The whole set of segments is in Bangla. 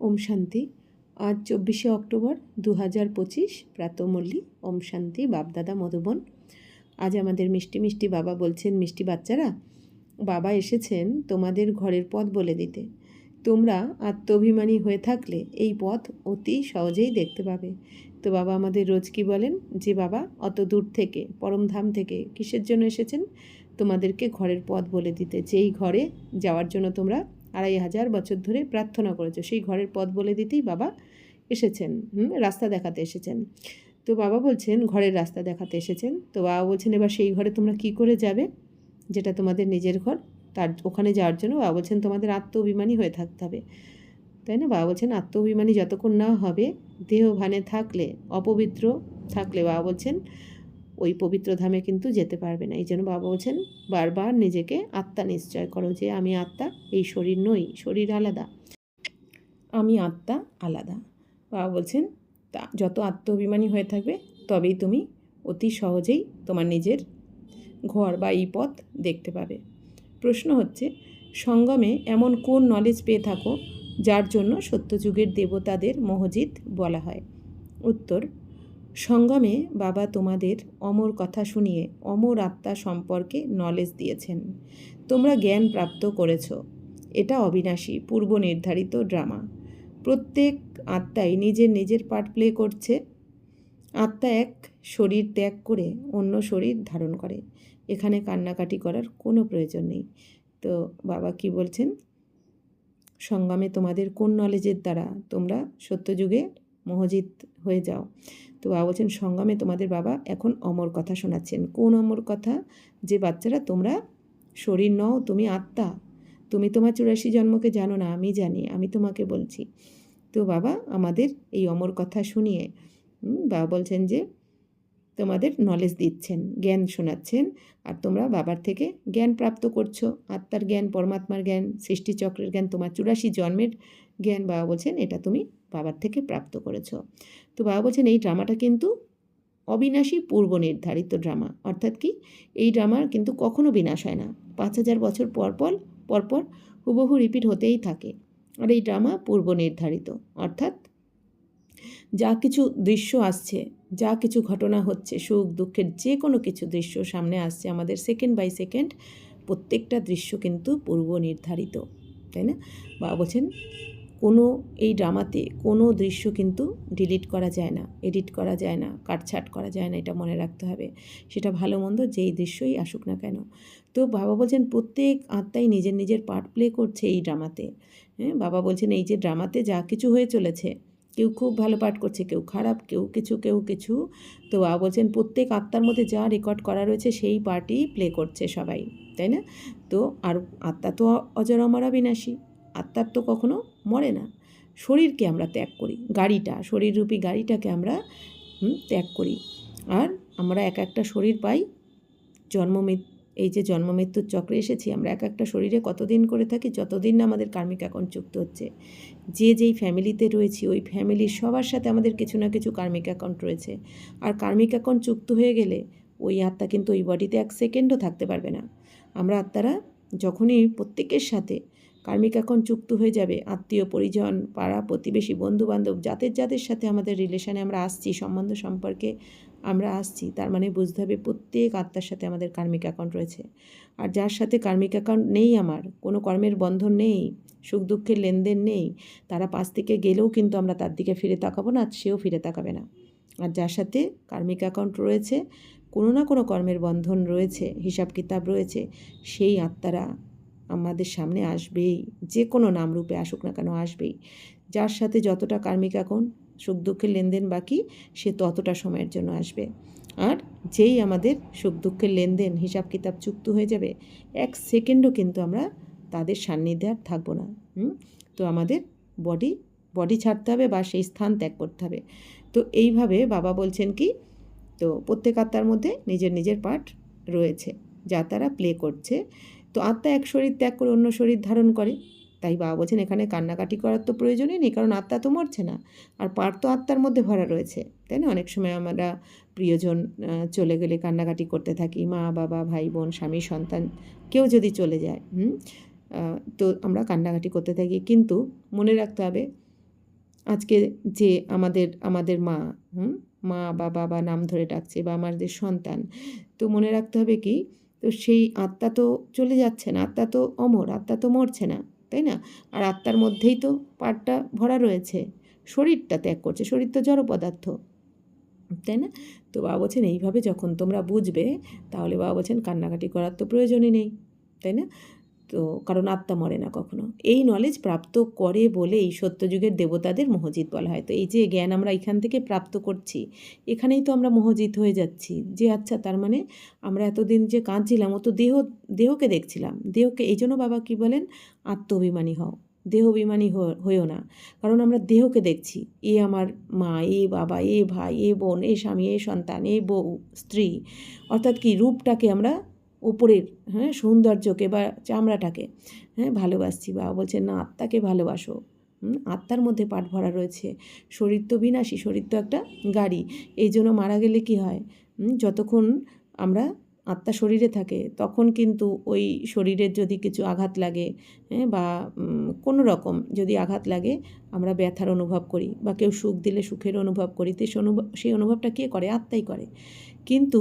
ওম শান্তি। আজ 24শে অক্টোবর 2025 প্রাতঃমল্লী। ওম শান্তি। বাপদাদা মধুবন। আজ আমাদের মিষ্টি মিষ্টি বাবা বলছেন, মিষ্টি বাচ্চারা, বাবা এসেছেন তোমাদের ঘরের পথ বলে দিতে। তোমরা আত্মাভিমানী হয়ে থাকলে এই পথ অতি সহজেই দেখতে পাবে। তো বাবা আমাদের রোজ কি বলেন যে বাবা অত দূর থেকে, পরমধাম থেকে কিসের জন্য এসেছেন? তোমাদেরকে ঘরের পথ বলে দিতে। যেই ঘরে যাওয়ার জন্য তোমরা 2500 বছর ধরে প্রার্থনা করেছো, সেই ঘরের পথ বলে দিতেই বাবা এসেছেন। রাস্তা দেখাতে এসেছেন। তো বাবা বলছেন ঘরের রাস্তা দেখাতে এসেছেন। তো বাবা বলছেন এবার সেই ঘরে তোমরা কি করে যাবে, যেটা তোমাদের নিজের ঘর। তার ওখানে যাওয়ার জন্য বাবা বলছেন তোমাদের আত্মাভিমানী হয়ে থাকতে হবে, তাই না? বাবা বলছেন আত্মাভিমানী যতক্ষণ না হবে, দেহ ভানে থাকলে, অপবিত্র থাকলে বাবা বলছেন ওই পবিত্র ধামে কিন্তু যেতে পারবে না। এই জন্য বাবা বলছেন বারবার নিজেকে আত্মা নিশ্চয় করো যে আমি আত্মা, এই শরীর নই, শরীর আলাদা, আমি আত্মা আলাদা। বাবা বলছেন তা যত আত্মাভিমানী হয়ে থাকবে তবেই তুমি অতি সহজেই তোমার নিজের ঘর বা এই পথ দেখতে পাবে। প্রশ্ন হচ্ছে, সঙ্গমে এমন কোন নলেজ পেয়ে থাকো যার জন্য সত্যযুগের দেবতাদের মহজিদ বলা হয়? উত্তর, সঙ্গমে বাবা তোমাদের অমর কথা শুনিয়ে অমর আত্মা সম্পর্কে নলেজ দিয়েছেন। তোমরা জ্ঞান প্রাপ্ত করেছ। এটা অবিনাশী পূর্ব নির্ধারিত ড্রামা। প্রত্যেক আত্মাই নিজের নিজের পার্ট প্লে করছে। আত্মা এক শরীর ত্যাগ করে অন্য শরীর ধারণ করে। এখানে কান্নাকাটি করার কোনো প্রয়োজন নেই। তো বাবা কি বলছেন, সঙ্গমে তোমাদের কোন নলেজের দ্বারা তোমরা সত্যযুগে মহজিদ হয়ে যাও? তো বাবা বলছেন সঙ্গমে তোমাদের বাবা এখন অমর কথা শোনাচ্ছেন। কোন অমর কথা? যে বাচ্চারা তোমরা শরীর নও, তুমি আত্মা। তুমি তোমার 84 জন্মকে জানো না, আমি জানি, আমি তোমাকে বলছি। তো বাবা আমাদের এই অমর কথা শুনিয়ে বাবা বলছেন যে তোমাদের নলেজ দিচ্ছেন, জ্ঞান শোনাচ্ছেন, আর তোমরা বাবার থেকে জ্ঞান প্রাপ্ত করছো। আত্মার জ্ঞান, পরমাত্মার জ্ঞান, সৃষ্টিচক্রের জ্ঞান, তোমার 84 জন্মের জ্ঞান বাবা বলছেন এটা তুমি বাবার থেকে প্রাপ্ত করেছো। তো বাবা বলছেন এই ড্রামাটা কিন্তু অবিনাশী পূর্ব নির্ধারিত ড্রামা। অর্থাৎ কি, এই ড্রামার কিন্তু কখনো বিনাশ হয় না। 5000 বছর পরপর হুবহু রিপিট হতেই থাকে। আর এই ড্রামা পূর্ব নির্ধারিত, অর্থাৎ যা কিছু দৃশ্য আসছে, যা কিছু ঘটনা হচ্ছে, সুখ দুঃখের যে কোনো কিছু দৃশ্য সামনে আসছে আমাদের সেকেন্ড বাই সেকেন্ড, প্রত্যেকটা দৃশ্য কিন্তু পূর্ব নির্ধারিত, তাই না? বা বলছেন কোনো এই ড্রামাতে কোনো দৃশ্য কিন্তু ডিলিট করা যায় না, এডিট করা যায় না, কাটছাট করা যায় না, এটা মনে রাখতে হবে। সেটা ভালো মন্দ যেই দৃশ্যই আসুক না কেন। তো বাবা বলছেন প্রত্যেক আত্মাই নিজের নিজের পার্ট প্লে করছে এই ড্রামাতে। বাবা বলছেন এই যে ড্রামাতে যা কিছু হয়ে চলেছে, কেউ খুব ভালো পাঠ করছে, কেউ খারাপ, কেউ কিছু। তো বাবা বলছেন প্রত্যেক আত্মার মধ্যে যা রেকর্ড করা রয়েছে সেই পার্টই প্লে করছে সবাই, তাই না? তো আর আত্মা তো অজর অমর অবিনাশী, আত্মার তো কখনো মরে না। শরীরকে আমরা ত্যাগ করি, গাড়িটা, শরীররূপী গাড়িটাকে আমরা ত্যাগ করি। আর আমরা এক একটা শরীর পাই। এই যে জন্ম মৃত্যুর চক্রে এসেছি আমরা, এক একটা শরীরে কতদিন করে থাকি? যতদিন না আমাদের কার্মিক অ্যাকাউন্ট যুক্ত হচ্ছে। যেই ফ্যামিলিতে রয়েছি ওই ফ্যামিলির সবার সাথে আমাদের কিছু না কিছু কার্মিক অ্যাকাউন্ট রয়েছে। আর কার্মিক অ্যাকাউন্ট যুক্ত হয়ে গেলে ওই আত্মা কিন্তু ওই বডিতে 1 সেকেন্ডও থাকতে পারবে না। আমরা আত্মারা যখনই প্রত্যেকের সাথে কার্মিক অ্যাকাউন্ট যুক্ত হয়ে যাবে, আত্মীয় পরিজন, পাড়া প্রতিবেশী, বন্ধুবান্ধব, যাদের সাথে আমাদের রিলেশানে আমরা আসছি, সম্বন্ধ সম্পর্কে আমরা আসছি, তার মানে বুঝতে হবে প্রত্যেক আত্মার সাথে আমাদের কার্মিক অ্যাকাউন্ট রয়েছে। আর যার সাথে কার্মিক অ্যাকাউন্ট নেই, আমার কোনো কর্মের বন্ধন নেই, সুখ দুঃখের লেনদেন নেই, তারা পাশ থেকে গেলেও কিন্তু আমরা তার দিকে ফিরে তাকাবো না, সেও ফিরে তাকাবে না। আর যার সাথে কার্মিক অ্যাকাউন্ট রয়েছে, কোনো না কোনো কর্মের বন্ধন রয়েছে, হিসাব কিতাব রয়েছে, সেই আত্মারা আমাদের সামনে আসবেই, যে কোনো নামরূপে আসুক না কেন আসবেই। যার সাথে যতটা কার্মিক অ্যাকাউন্ট, সুখ দুঃখের লেনদেন বাকি, সে ততটা সময়ের জন্য আসবে। আর যেই আমাদের সুখ দুঃখের লেনদেন, হিসাব কিতাব যুক্ত হয়ে যাবে, 1 সেকেন্ডও কিন্তু আমরা তাদের সান্নিধ্যে আর থাকবো না। তো আমাদের বডি ছাড়তে হবে বা সেই স্থান ত্যাগ করতে হবে। তো এইভাবে বাবা বলছেন কি, তো প্রত্যেক আত্মার মধ্যে নিজের নিজের পার্ট রয়েছে যা তারা প্লে করছে। তো আত্মা এক শরীর ত্যাগ করে অন্য শরীর ধারণ করে। তাই বাবা বলছেন এখানে কান্নাকাটি করার তো প্রয়োজনই নেই, কারণ আত্মা তো মরছে না, আর পার্ট তো আত্মার মধ্যে ভরা রয়েছে, তাই না? অনেক সময় আমরা প্রিয়জন চলে গেলে কান্নাকাটি করতে থাকি, মা বাবা, ভাই বোন, স্বামী, সন্তান কেউ যদি চলে যায়, তো আমরা কান্নাকাটি করতে থাকি। কিন্তু মনে রাখতে হবে আজকে যে আমাদের মা, মা বা বাবা নাম ধরে ডাকছে বা আমাদের সন্তান, তো মনে রাখতে হবে কি, তো সেই আত্মা তো চলে যাচ্ছে না, আত্মা তো অমর, আত্মা তো মরছে না, তাই না? আর আত্মার মধ্যেই তো পার্টটা ভরা রয়েছে, শরীরটা ত্যাগ করছে, শরীর তো জড় পদার্থ, তাই না? তো বাবা বলছেন এইভাবে যখন তোমরা বুঝবে, তাহলে বাবা বলছেন কান্নাকাটি করার তো প্রয়োজনই নেই, তাই না? তো কারণ আত্মা মরে না কখনো। এই নলেজ প্রাপ্ত করে বলে এই সত্যযুগের দেবতাদের মোহজিত বলা হয়। তো এই যে জ্ঞান আমরা এখান থেকে প্রাপ্ত করছি, এখানেই তো আমরা মোহজিত হয়ে যাচ্ছি, যে আচ্ছা তার মানে আমরা এতদিন যে কাঁদছিলাম ও তো দেহকে দেখছিলাম, দেহকে, এই জন্য বাবা কি বলেন, আত্ম অভিমানী হও, দেহ অভিমানী হয়েও না, কারণ আমরা দেহকে দেখছি, এ আমার মা, এ বাবা, এ ভাই, এ বোন, এ স্বামী, এ সন্তান, এ বউ, স্ত্রী, অর্থাৎ কি রূপটাকে আমরা উপরের, সৌন্দর্যকে বা চামড়াটাকে ভালোবাসছি। বাবা বলছে না, আত্মাকে ভালোবাসো, আত্মার মধ্যে পাঠ ভরা রয়েছে। শরীর তো বিনাশী, শরীর তো একটা গাড়ি, এই জন্য মারা গেলে কি হয়, যতক্ষণ আমরা আত্মা শরীরে থাকে তখন কিন্তু ওই শরীরের যদি কিছু আঘাত লাগে, বা কোনো রকম যদি আঘাত লাগে, আমরা ব্যথার অনুভব করি, বা কেউ সুখ দিলে সুখের অনুভব করি, তো সেই অনুভবটা কে করে, আত্মাই করে। কিন্তু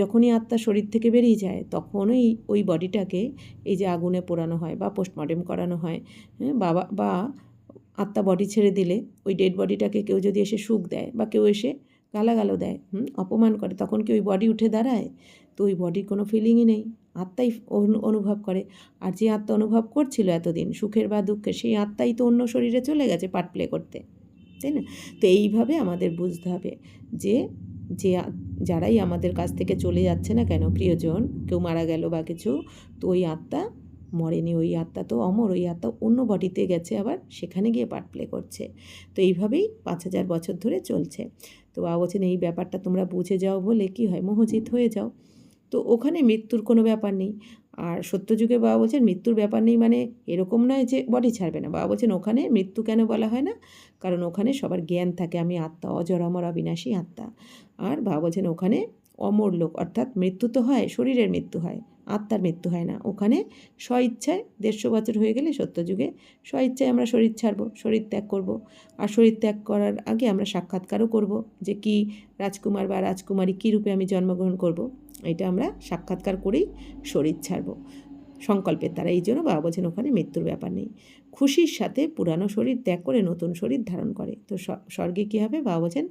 যখনই আত্মা শরীর থেকে বেরিয়ে যায়, তখনই ওই বডিটাকে এই যে আগুনে পোড়ানো হয় বা পোস্টমর্টেম করানো হয়, বা আত্মা বডি ছেড়ে দিলে ওই ডেড বডিটাকে কেউ যদি এসে সুখ দেয় বা কেউ এসে গালাগালও দেয়, অপমান করে, তখন কি ওই বডি উঠে দাঁড়ায়? তো ওই বডির কোনো ফিলিংই নেই, আত্মাই অনুভব করে। আর যে আত্মা অনুভব করছিল এতদিন সুখের বা দুঃখের, সেই আত্মাই তো অন্য শরীরে চলে গেছে পার্ট প্লে করতে, তাই না? তো এইভাবে আমাদের বুঝতে হবে যে যে যারাই আমাদের কাছ থেকে চলে যাচ্ছে না কেন, প্রিয়জন, কেউ মারা গেল বা কিছু, তো ওই আত্মা মরেনি, ওই আত্মা তো অমর, ওই আত্মা অন্য বডিতে গেছে, আবার সেখানে গিয়ে পার্ট প্লে করছে। তো এইভাবেই 5000 বছর ধরে চলছে। তো বাবা বলছেন এই ব্যাপারটা তোমরা বুঝে যাও বলে কি হয়, মোহজিত হয়ে যাও। তো ওখানে মৃত্যুর কোনো ব্যাপার নেই। আর সত্যযুগে বাবা বলছেন মৃত্যুর ব্যাপার নেই, মানে এরকম নয় যে বডি ছাড়বে না। বাবা বলছেন ওখানে মৃত্যু কেন বলা হয় না, কারণ ওখানে সবার জ্ঞান থাকে, আমি আত্মা, অজর অমর অবিনাশী আত্মা। আর বাবা বলছেন ওখানে অমর লোক, অর্থাৎ মৃত্যু তো হয়, শরীরের মৃত্যু হয়, আত্মার মৃত্যু হয় না। ওখানে স্বইচ্ছায় 150 বছর হয়ে গেলে সত্যযুগে স্বইচ্ছায় আমরা শরীর ছাড়ব, শরীর ত্যাগ করব। আর শরীর ত্যাগ করার আগে আমরা সাক্ষাৎকারও করব, যে কি রাজকুমার বা রাজকুমারী কী রূপে আমি জন্মগ্রহণ করব, এটা আমরা সাক্ষাৎকার করেই শরীর ছাড়ব সংকল্পের দ্বারা। এই জন্য বাবা বলছেন ওখানে মৃত্যুর ব্যাপার নেই। খুশির সাথে পুরানো শরীর ত্যাগ করে নতুন শরীর ধারণ করে। তো স্বর্গে কী হবে, বাবা বলছেন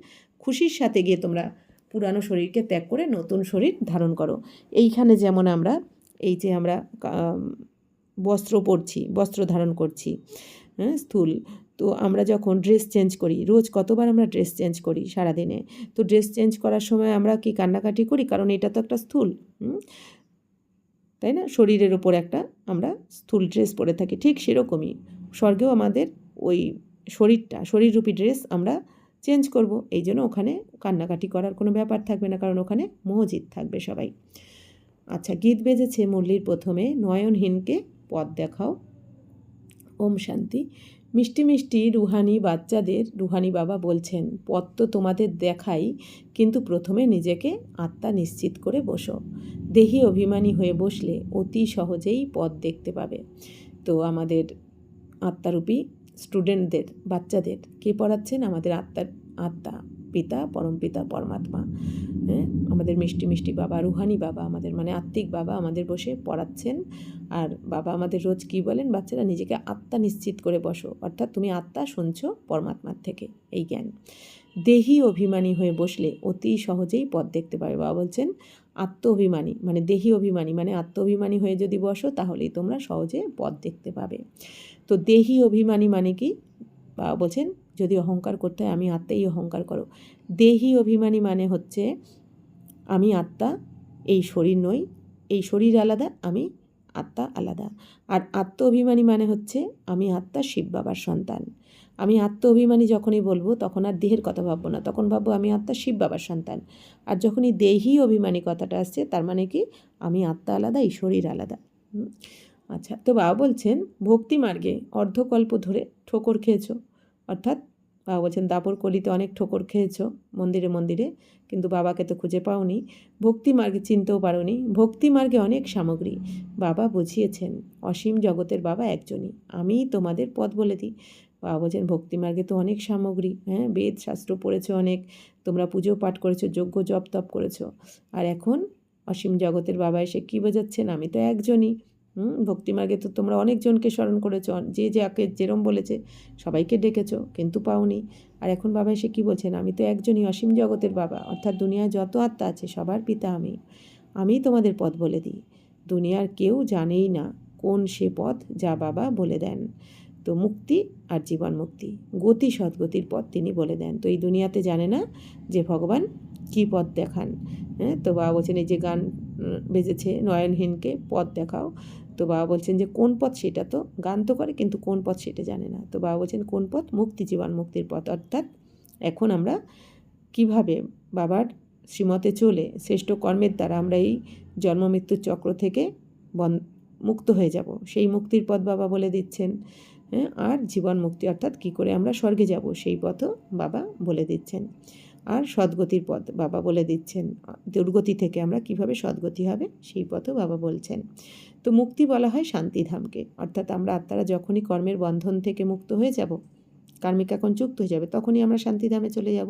খুশির সাথে গিয়ে তোমরা পুরানো শরীরকে ত্যাগ করে নতুন শরীর ধারণ করো। এইখানে যেমন আমরা এই যে আমরা বস্ত্র পরছি, বস্ত্র ধারণ করছি, স্থূল, তো আমরা যখন ড্রেস চেঞ্জ করি, রোজ কতবার আমরা ড্রেস চেঞ্জ করি সারাদিনে, তো ড্রেস চেঞ্জ করার সময় আমরা কি কান্নাকাটি করি, কারণ এটা তো একটা স্থূল, তাই না, শরীরের ওপর একটা আমরা স্থূল ড্রেস পরে থাকি। ঠিক সেরকমই স্বর্গেও আমাদের ওই শরীররূপী ড্রেস আমরা চেঞ্জ করব। এই জন্য ওখানে কান্নাকাটি করার কোনো ব্যাপার থাকবে না, কারণ ওখানে মোহজিত থাকবে সবাই। আচ্ছা, গীত বেজেছে মুরলির প্রথমে, নয়নহীনকে পথ দেখাও, ওম শান্তি। মিষ্টি মিষ্টি রুহানি বাচ্চাদের রুহানি বাবা বলছেন পথ তো তোমাদের দেখাই, কিন্তু প্রথমে নিজেকে আত্মা নিশ্চিত করে বসো। দেহি অভিমানী হয়ে বসলে অতি সহজেই পথ দেখতে পাবে। তো আমাদের আত্মারূপী স্টুডেন্টদের, বাচ্চাদের কে পড়াচ্ছেন, আমাদের আত্মা পিতা, পরমপিতা পরমাত্মা, আমাদের মিষ্টি মিষ্টি বাবা, রুহানি বাবা, আমাদের মানে আত্মিক বাবা আমাদের বসে পড়াচ্ছেন। আর বাবা আমাদের রোজ কী বলেন, বাচ্চারা নিজেকে আত্মা নিশ্চিত করে বসো, অর্থাৎ তুমি আত্মা শুনছো পরমাত্মার থেকে এই জ্ঞান। দেহি অভিমানী হয়ে বসলে অতি সহজেই পথ দেখতে পাবে। বাবা বলছেন আত্ম অভিমানী মানে দেহি অভিমানী মানে আত্ম অভিমানী হয়ে যদি বসো, তাহলেই তোমরা সহজে পথ দেখতে পাবে। তো দেহি অভিমানী মানে কি, বাবা বলছেন যদি অহংকার করতে হয় আমি আত্মাই অহংকার করো। দেহি অভিমানী মানে হচ্ছে আমি আত্মা, এই শরীর নই, এই শরীর আলাদা, আমি আত্মা আলাদা। আর আত্ম অভিমানী মানে হচ্ছে আমি আত্মা শিব বাবার সন্তান। আমি আত্ম অভিমানী যখনই বলবো তখন আর দেহের কথা ভাববো না, তখন ভাববো আমি আত্মা শিব বাবার সন্তান। আর যখনই দেহি অভিমানী কথাটা আসছে, তার মানে কি আমি আত্মা আলাদা, এই শরীর আলাদা। আচ্ছা, তো বাবা বলছেন ভক্তি মার্গে অর্ধকল্প ধরে ঠোকর খেয়েছো, অর্থাৎ বাবা বলছেন দাপর কলিতে অনেক ঠোকর খেয়েছো মন্দিরে মন্দিরে, কিন্তু বাবাকে তো খুঁজে পাওনি, ভক্তি মার্গে চিনতেও পারোনি। ভক্তি মার্গে অনেক সামগ্রী, বাবা বুঝিয়েছেন অসীম জগতের বাবা একজনই, আমিই তোমাদের পথ বলে দিই। বাবা বলছেন ভক্তিমার্গে তো অনেক সামগ্রী, হ্যাঁ, বেদ শাস্ত্র পড়েছো অনেক, তোমরা পুজো পাঠ করেছো, যজ্ঞ জপ তপ করেছো, আর এখন অসীম জগতের বাবা এসে কী বোঝাচ্ছেন, আমি তো একজনই। ভক্তিমার্গে তো তোমরা অনেকজনকে স্মরণ করেছো, যে যাকে যেরম বলেছে সবাইকে ডেকেছো, কিন্তু পাওনি। আর এখন বাবা এসে কী বলছেন, আমি তো একজনই অসীম জগতের বাবা, অর্থাৎ দুনিয়ায় যত আত্মা আছে সবার পিতা আমি তোমাদের পথ বলে দিই। দুনিয়ার কেউ জানেই না কোন সে পথ যা বাবা বলে দেন। তো মুক্তি আর জীবন মুক্তি, গতি সদ্গতির পথ তিনি বলে দেন। তো এই দুনিয়াতে জানে না যে ভগবান কী পথ দেখান। হ্যাঁ, তো বাবা বলছেন এই যে গান বেজেছে নয়নহীনকে পথ দেখাও, তো বাবা বলছেন যে কোন পথ, সেটা তো গান তো করে কিন্তু কোন পথ সেটা জানে না। তো বাবা বলছেন কোন পথ, মুক্তি জীবন মুক্তির পথ। অর্থাৎ এখন আমরা কিভাবে বাবার শ্রীমতে চলে শ্রেষ্ঠ কর্মের দ্বারা আমরা এই জন্ম মৃত্যুর চক্র থেকে মুক্ত হয়ে যাব, সেই মুক্তির পথ বাবা বলে দিচ্ছেন। হ্যাঁ, আর জীবন মুক্তি অর্থাৎ কী করে আমরা স্বর্গে যাব সেই পথও বাবা বলে দিচ্ছেন। আর সদ্গতির পথ বাবা বলে দিচ্ছেন, দুর্গতি থেকে আমরা কিভাবে সদ্গতি হবে সেই পথও বাবা বলছেন। তো মুক্তি বলা হয় শান্তিধামকে, অর্থাৎ আমরা আত্মারা যখনই কর্মের বন্ধন থেকে মুক্ত হয়ে যাব, কার্মিক এখন যুক্ত হয়ে যাবে, তখনই আমরা শান্তিধামে চলে যাব।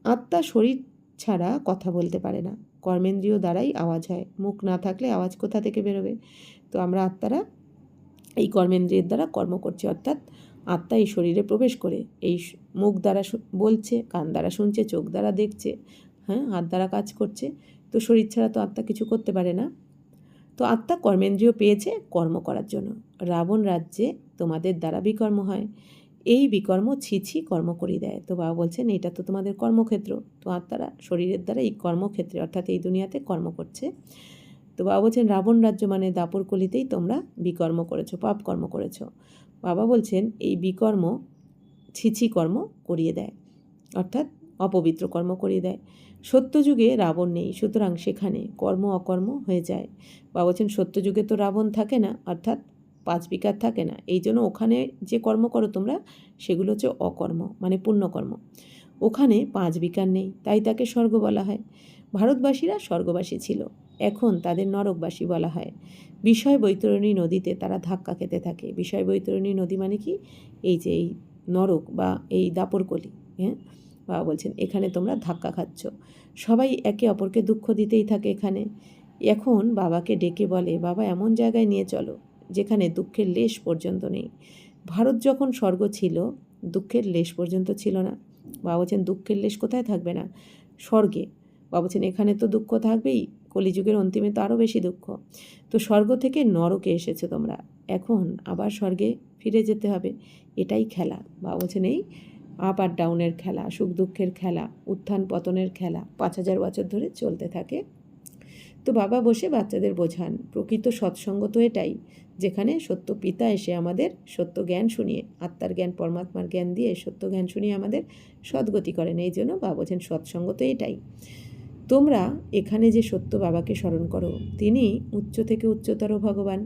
আত্মা শরীর ছাড়া কথা বলতে পারে না, কর্মেন্দ্রিয় দ্বারাই আওয়াজ হয়, মুখ না থাকলে আওয়াজ কোথা থেকে বেরোবে। তো আমরা আত্মারা এই কর্মেন্দ্রিয়ের দ্বারা কর্ম করছি, অর্থাৎ আত্মা এই শরীরে প্রবেশ করে এই মুখ দ্বারা বলছে, কান দ্বারা শুনছে, চোখ দ্বারা দেখছে, হ্যাঁ, হাত দ্বারা কাজ করছে। তো শরীর ছাড়া তো আত্মা কিছু করতে পারে না। তো আত্মা কর্মেন্দ্রিয় পেয়েছে কর্ম করার জন্য। রাবণ রাজ্যে তোমাদের দ্বারা বিকর্ম হয়, এই বিকর্ম ছিছি কর্ম করিয়ে দেয়। তো বাবা বলছেন এটা তো তোমাদের কর্মক্ষেত্র, তো আত্মারা শরীরের দ্বারা এই কর্মক্ষেত্রে অর্থাৎ এই দুনিয়াতে কর্ম করছে। তো বাবা বলছেন রাবণ রাজ্য মানে দাপর কলিতেই তোমরা বিকর্ম করেছো, পাপ কর্ম করেছো। বাবা বলছেন এই বিকর্ম ছিছি কর্ম করিয়ে দেয়, অর্থাৎ অপবিত্র কর্ম করিয়ে দেয়। সত্যযুগে রাবণ নেই, সুতরাং সেখানে কর্ম অকর্ম হয়ে যায়। বাবা বলছেন সত্যযুগে তো রাবণ থাকে না, অর্থাৎ 5 বিকার থাকে না, এই জন্য ওখানে যে কর্ম করো তোমরা সেগুলো হচ্ছে অকর্ম মানে পুণ্যকর্ম। ওখানে 5 বিকার নেই, তাই তাকে স্বর্গ বলা হয়। ভারতবাসীরা স্বর্গবাসী ছিল, এখন তাদের নরকবাসী বলা হয়। বিষয় বৈতরণী নদীতে তারা ধাক্কা খেতে থাকে। বিষয় বৈতরণী নদী মানে কি, এই যে এই নরক বা এই দাপরকলি। হ্যাঁ, বাবা বলছেন এখানে তোমরা ধাক্কা খাচ্ছ, সবাই একে অপরকে দুঃখ দিতেই থাকে এখানে। এখন বাবাকে ডেকে বলে বাবা এমন জায়গায় নিয়ে চলো যেখানে দুঃখের লেশ পর্যন্ত নেই। ভারত যখন স্বর্গ ছিল দুঃখের লেশ পর্যন্ত ছিল না। বাবা বলছেন দুঃখের লেশ কোথায় থাকবে না, স্বর্গে। বাবা বলছেন এখানে তো দুঃখ থাকবেই, কলিযুগের অন্তিমে তো আরও বেশি দুঃখ। তো স্বর্গ থেকে নরকে এসেছো তোমরা, এখন আবার স্বর্গে ফিরে যেতে হবে, এটাই খেলা। বাবা বলছেন এই আপ আর ডাউনের খেলা, সুখ দুঃখের খেলা, উত্থান পতনের খেলা 5000 বছর ধরে চলতে থাকে। তো বাবা বসে বাচ্চাদের বোঝান প্রকৃত সৎসঙ্গ তো এটাই, যেখানে সত্য পিতা এসে আমাদের সত্য জ্ঞান শুনিয়ে, আত্মার জ্ঞান পরমাত্মার জ্ঞান দিয়ে সত্য জ্ঞান শুনিয়ে আমাদের সদ্গতি করেন। এই জন্য বাবা বলছেন সৎসঙ্গ তো এটাই। তোমরা এখানে যে সত্য বাবাকে স্মরণ করো, তিনি উচ্চ থেকে উচ্চতর ভগবান,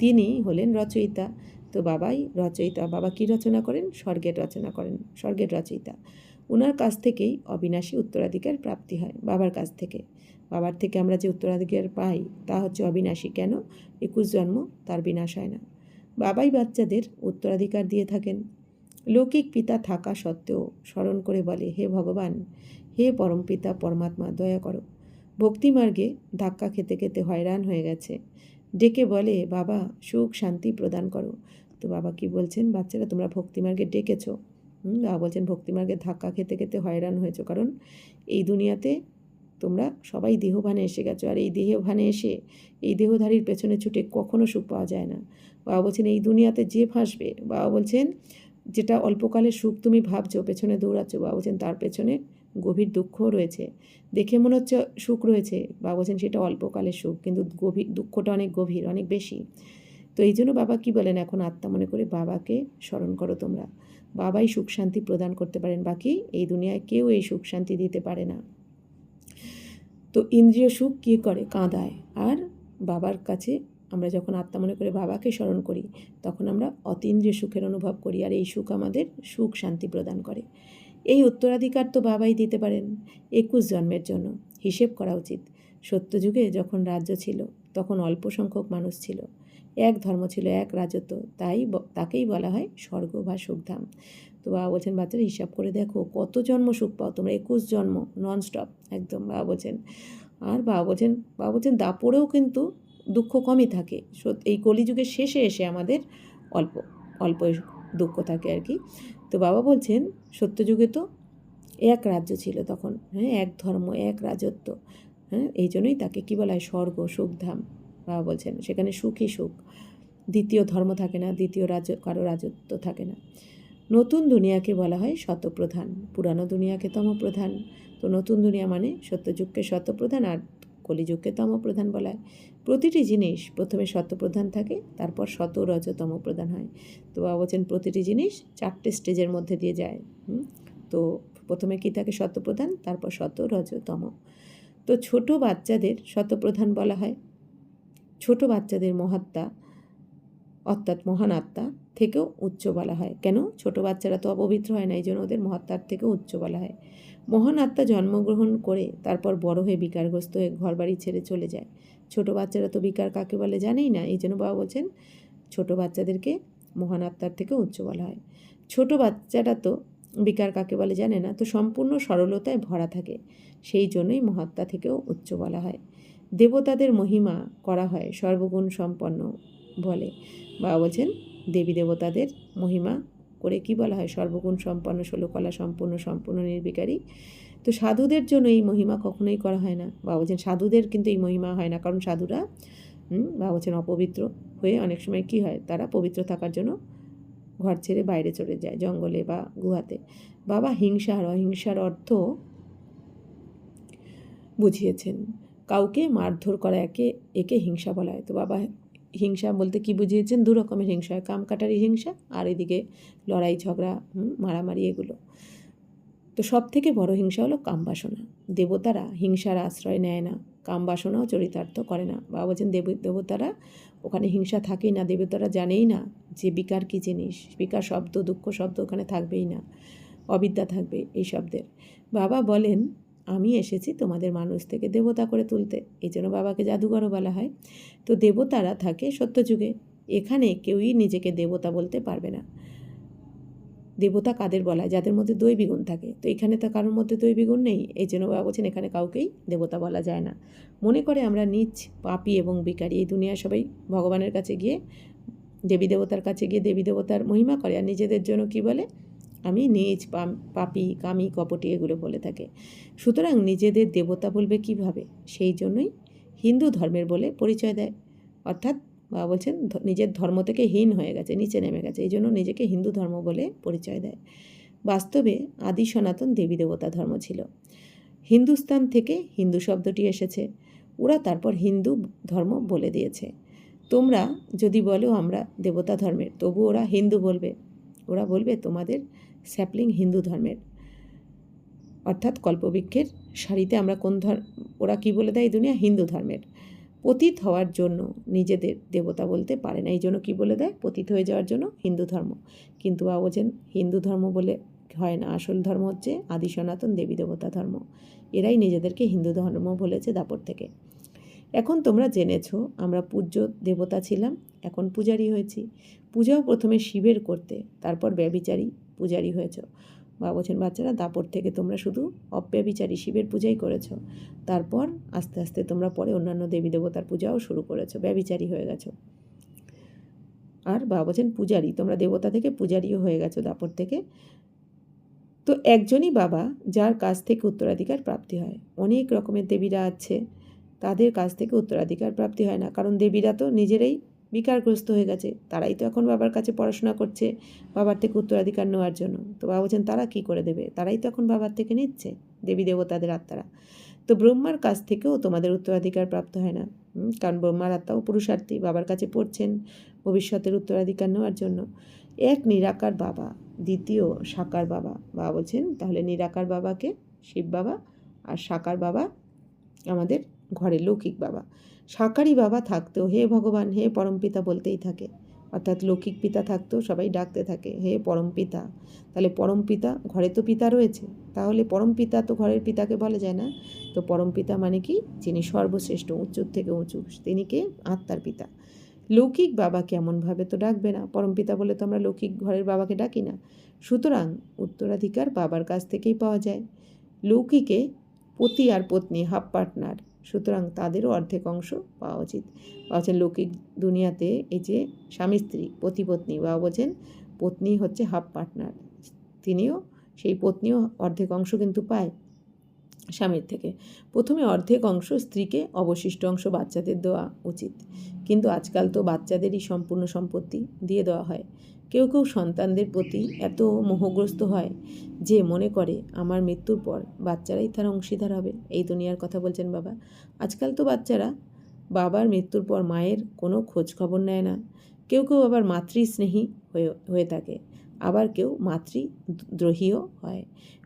তিনি হলেন রচয়িতা। তো বাবাই রচয়িতা। বাবা কী রচনা করেন, স্বর্গের রচনা করেন, স্বর্গের রচয়িতা। ওনার কাছ থেকেই অবিনাশী উত্তরাধিকার প্রাপ্তি হয়, বাবার কাছ থেকে। বাবার থেকে আমরা যে উত্তরাধিকার পাই তা হচ্ছে অবিনাশী। কেন, 21 জন্ম তার বিনাশ হয় না। বাবাই বাচ্চাদের উত্তরাধিকার দিয়ে থাকেন। লৌকিক পিতা থাকা সত্ত্বেও স্মরণ করে বলে হে ভগবান, হে পরমপিতা পরমাত্মা, দয়া করো। ভক্তিমার্গে ধাক্কা খেতে খেতে হয়রান হয়ে গেছে, ডেকে বলে বাবা সুখ শান্তি প্রদান করো। তো বাবা কি বলছেন, বাচ্চারা তোমরা ভক্তিমার্গে ডেকেছো। বাবা বলছেন ভক্তিমার্গে ধাক্কা খেতে খেতে হয়রান হয়েছো, কারণ এই দুনিয়াতে তোমরা সবাই দেহভানে এসে গেছো, আর এই দেহভানে এসে এই দেহধারীর পেছনে ছুটে কখনো সুখ পাওয়া যায় না। বাবা বলছেন এই দুনিয়াতে যে ফাঁসবে, বাবা বলছেন যেটা অল্পকালের সুখ তুমি ভাবছো পেছনে দৌড়াচ্ছ, বাবা বলছেন তার পেছনে গভীর দুঃখও রয়েছে। দেখে মনে হচ্ছে সুখ রয়েছে, বাবা বলছেন সেটা অল্পকালের সুখ, কিন্তু গভীর দুঃখটা অনেক গভীর, অনেক বেশি। তো এই জন্য বাবা কি বলেন, এখন আত্মা মনে করে বাবাকে স্মরণ করো তোমরা, বাবাই সুখ শান্তি প্রদান করতে পারেন, বাকি এই দুনিয়ায় কেউ এই সুখ শান্তি দিতে পারে না। তো ইন্দ্রিয় সুখ কী করে, কাঁদায়। আর বাবার কাছে আমরা যখন আত্মা মনে করে বাবাকে স্মরণ করি, তখন আমরা অতীন্দ্রিয় সুখের অনুভব করি, আর এই সুখ আমাদের সুখ শান্তি প্রদান করে। এই উত্তরাধিকার তো বাবাই দিতে পারেন 21 জন্মের জন্য। হিসেব করা উচিত, সত্যযুগে যখন রাজ্য ছিল তখন অল্প সংখ্যক মানুষ ছিল, এক ধর্ম ছিল, এক রাজত্ব, তাকেই বলা হয় স্বর্গ বা সুখধাম। তো বাবা বলছেন, বাচ্চারা হিসাব করে দেখো কত জন্ম সুখ পাও তোমরা, 21 জন্ম ননস্টপ একদম। বাবা বলছেন, আর বাবা বলছেন দাপরেও কিন্তু দুঃখ কমই থাকে। এই কলিযুগের শেষে এসে আমাদের অল্প অল্প দুঃখ থাকে আর কি। তো বাবা বলছেন সত্যযুগে তো এক রাজ্য ছিল তখন, হ্যাঁ, এক ধর্ম, এক রাজত্ব, হ্যাঁ, এই জন্যই তাকে কী বলা হয়, স্বর্গ সুখধাম। বাবা বলছেন সেখানে সুখই সুখ, দ্বিতীয় ধর্ম থাকে না, দ্বিতীয় কারো রাজত্ব থাকে না। নতুন দুনিয়াকে বলা হয় শতপ্রধান, পুরানো দুনিয়াকে তমপ্রধান। তো নতুন দুনিয়া মানে সত্যযুগকে শতপ্রধান, আর কলিযুগকে তমপ্রধান বলা হয়। প্রতিটি জিনিস প্রথমে শতপ্রধান থাকে, তারপর শত রজ তমপ্রধান হয়। তো বাবা বলছেন প্রতিটি জিনিস 4টে স্টেজের মধ্যে দিয়ে যায়। তো প্রথমে কী থাকে, শতপ্রধান, তারপর শত রজ তম। তো ছোট বাচ্চাদের শতপ্রধান বলা হয়। ছোট বাচ্চাদের মহাত্মা অর্থাৎ মহান আত্মা থেকেও উচ্চ বলা হয়। কেন? ছোট বাচ্চারা তো অপবিত্র হয় না, এই জন্য ওদের মহাত্মার থেকেও উচ্চ বলা হয়। মহান আত্মা জন্মগ্রহণ করে তারপর বড় হয়ে বিকারগ্রস্ত হয়ে ঘর বাড়ি ছেড়ে চলে যায়। ছোট বাচ্চারা তো বিকার কাকে বলে জানেই না, এই জন্য বাবা বলছেন ছোট বাচ্চাদেরকে মহান আত্মার থেকে উচ্চ বলা হয়। ছোট বাচ্চারা তো বিকার কাকে বলে জানে না, তো সম্পূর্ণ সরলতায় ভরা থাকে, সেই জন্যই মহাত্মা থেকেও উচ্চ বলা হয়। দেবতাদের মহিমা করা হয় সর্বগুণ সম্পন্ন বলে। বাবা বলছেন দেবী দেবতাদের মহিমা করে কি বলা হয়, সর্বগুণ সম্পন্ন, 16 কলা সম্পূর্ণ, সম্পূর্ণ নির্বিকারী। তো সাধুদের জন্য এই মহিমা কখনোই করা হয় না। বাবা বলছেন সাধুদের কিন্তু এই মহিমা হয় না, কারণ সাধুরা বাবা বলছেন অপবিত্র হয়ে অনেক সময় কি হয়, তারা পবিত্র থাকার জন্য ঘর ছেড়ে বাইরে চলে যায়, জঙ্গলে বা গুহাতে। বাবা হিংসা আর অহিংসার অর্থ বুঝিয়েছেন। কাউকে মারধর করা একে হিংসা বলা হয়। তো বাবা হিংসা বলতে কি বুঝিয়েছেন, 2 রকমের হিংসা হয়, কামকাটারি হিংসা আর এদিকে লড়াই ঝগড়া, মারামারি, এগুলো। তো সব থেকে বড় হিংসা হলো কামবাসনা। দেবতারা হিংসার আশ্রয় নেয় না, কামবাসনাও চরিতার্থ করে না। বাবা বলছেন দেবতারা ওখানে হিংসা থাকেই না, দেবতারা জানেই না যে বিকার কী জিনিস, বিকার শব্দ, দুঃখ শব্দ ওখানে থাকবেই না, অবিদ্যা থাকবে এই শব্দের। বাবা বলেন আমি এসেছি তোমাদের মানুষ থেকে দেবতা করে তুলতে, এই জন্য বাবাকে জাদুঘরও বলা হয়। তো দেবতারা থাকে সত্যযুগে, এখানে কেউই নিজেকে দেবতা বলতে পারবে না। দেবতা কাদের বলা হয়, যাদের মধ্যে দৈবী গুণ থাকে। তো এখানে তো কারোর মধ্যে দৈবী গুণ নেই, এই জন্য বাবা বলছেন এখানে কাউকেই দেবতা বলা যায় না। মনে করে আমরা নীচ, পাপী এবং বিকারী, এই দুনিয়ায় সবাই ভগবানের কাছে গিয়ে, দেবী দেবতার কাছে গিয়ে দেবী দেবতার মহিমা করে, আর নিজেদের জন্য কি বলে, আমি নীচ, পাপী, কামী, কপটী এগুলো বলে থাকে। সুতরাং নিজেদের দেবতা বলবে কিভাবে, সেই জন্যই হিন্দু ধর্মের বলে পরিচয় দেয়। অর্থাৎ বাবা বলছেন নিজের ধর্ম থেকে হীন হয়ে গেছে, নিচে নেমে গেছে, এই জন্য নিজেকে হিন্দু ধর্ম বলে পরিচয় দেয়। বাস্তবে আদি সনাতন দেবী দেবতা ধর্ম ছিল। হিন্দুস্তান থেকে হিন্দু শব্দটি এসেছে, ওরা তারপর হিন্দু ধর্ম বলে দিয়েছে। তোমরা যদি বলো আমরা দেবতা ধর্মের, তবু ওরা হিন্দু বলবে। ওরা বলবে তোমাদের স্যাপলিং হিন্দু ধর্মের, অর্থাৎ কল্পবৃক্ষের সারিতে আমরা কোন ওরা কি বলে দেয়, এই দুনিয়া হিন্দু ধর্মের। পতিত হওয়ার জন্য নিজেদের দেবতা বলতে পারে না, এই জন্য কী বলে দেয়, পতিত হয়ে যাওয়ার জন্য হিন্দু ধর্ম। কিন্তু বাবা বলছেন হিন্দু ধর্ম বলে হয় না, আসল ধর্ম হচ্ছে আদি সনাতন দেবী দেবতা ধর্ম। এরাই নিজেদেরকে হিন্দু ধর্ম বলেছে দাপর থেকে। এখন তোমরা জেনেছো আমরা পূজ্য দেবতা ছিলাম, এখন পূজারী হয়েছি। পূজাও প্রথমে শিবের করতে, তারপর ব্যভিচারী পূজারী হয়েছ। বাবা বলছেন বাচ্চারা দাপর থেকে তোমরা শুধু অব্যভিচারী শিবের পূজাই করেছো, তারপর আস্তে আস্তে তোমরা পরে অন্যান্য দেবী দেবতার পূজাও শুরু করেছো, ব্যভিচারী হয়ে গেছো। আর বাবা বলছেন পূজারী, তোমরা দেবতা থেকে পূজারীও হয়ে গেছো দাপর থেকে। তো একজনই বাবা যার কাছ থেকে উত্তরাধিকার প্রাপ্তি হয়। অনেক রকমের দেবীরা আছে, তাদের কাছ থেকে উত্তরাধিকার প্রাপ্তি হয় না, কারণ দেবীরা তো নিজেরাই বিকারগ্রস্ত হয়ে গেছে, তারাই তো এখন বাবার কাছে পড়াশোনা করছে বাবার থেকে উত্তরাধিকার নেওয়ার জন্য। তো বাবা বলছেন তারা কি করে দেবে, তারাই তো এখন বাবার থেকে নিচ্ছে, দেবী দেবতাদের আত্মারা। তো ব্রহ্মার কাছ থেকেও তোমাদের উত্তরাধিকার প্রাপ্ত হয় না, কারণ ব্রহ্মার আত্মাও পুরুষার্থী, বাবার কাছে পড়ছেন ভবিষ্যতের উত্তরাধিকার নেওয়ার জন্য। এক নিরাকার বাবা, দ্বিতীয় সাকার বাবা। বাবা বলছেন তাহলে নিরাকার বাবাকে শিব বাবা, আর সাকার বাবা আমাদের ঘরের লৌকিক বাবা। সাকারি বাবা থাকতেও হে ভগবান, হে পরমপিতা বলতেই থাকে, অর্থাৎ লৌকিক পিতা থাকতেও সবাই ডাকতে থাকে হে পরমপিতা। তাহলে পরমপিতা, ঘরে তো পিতা রয়েছে, তাহলে পরমপিতা তো ঘরের পিতাকে বলা যায় না। তো পরমপিতা মানে কি, যিনি সর্বশ্রেষ্ঠ, উঁচুর থেকে উঁচু, তিনি কে, আত্মার পিতা। লৌকিক বাবা কেমনভাবে তো ডাকবে না, পরমপিতা বলে তো আমরা লৌকিক ঘরের বাবাকে ডাকি না। সুতরাং উত্তরাধিকার বাবার কাছ থেকেই পাওয়া যায়। লৌকিকে পতি আর পত্নী হাফ পার্টনার, সুতরাং তাদেরও অর্ধেক অংশ পাওয়া উচিত। বলছেন লৌকিক দুনিয়াতে এই যে স্বামী স্ত্রী পতি পত্নী, বা বলছেন পত্নী হচ্ছে হাফ পার্টনার, তিনিও সেই পত্নীও অর্ধেক অংশ কিন্তু পায় স্বামীর থেকে। প্রথমে অর্ধেক অংশ স্ত্রীকে, অবশিষ্ট অংশ বাচ্চাদের দেওয়া উচিত। কিন্তু আজকাল তো বাচ্চাদেরই সম্পূর্ণ সম্পত্তি দিয়ে দেওয়া হয়। কেউ কেউ সন্তানদের প্রতি এত মোহগ্রস্ত হয় যে মনে করে আমার মৃত্যুর পর বাচ্চারাই তার অংশীদার হবে। এই দুনিয়ার কথা বলছেন বাবা। আজকাল তো বাচ্চারা বাবার মৃত্যুর পর মায়ের কোনো খোঁজ খবর নেয় না। কেউ কেউ আবার মাতৃস্নেহী হয়ে থাকে, আবার কেউ মাতৃদ্রোহীও হয়।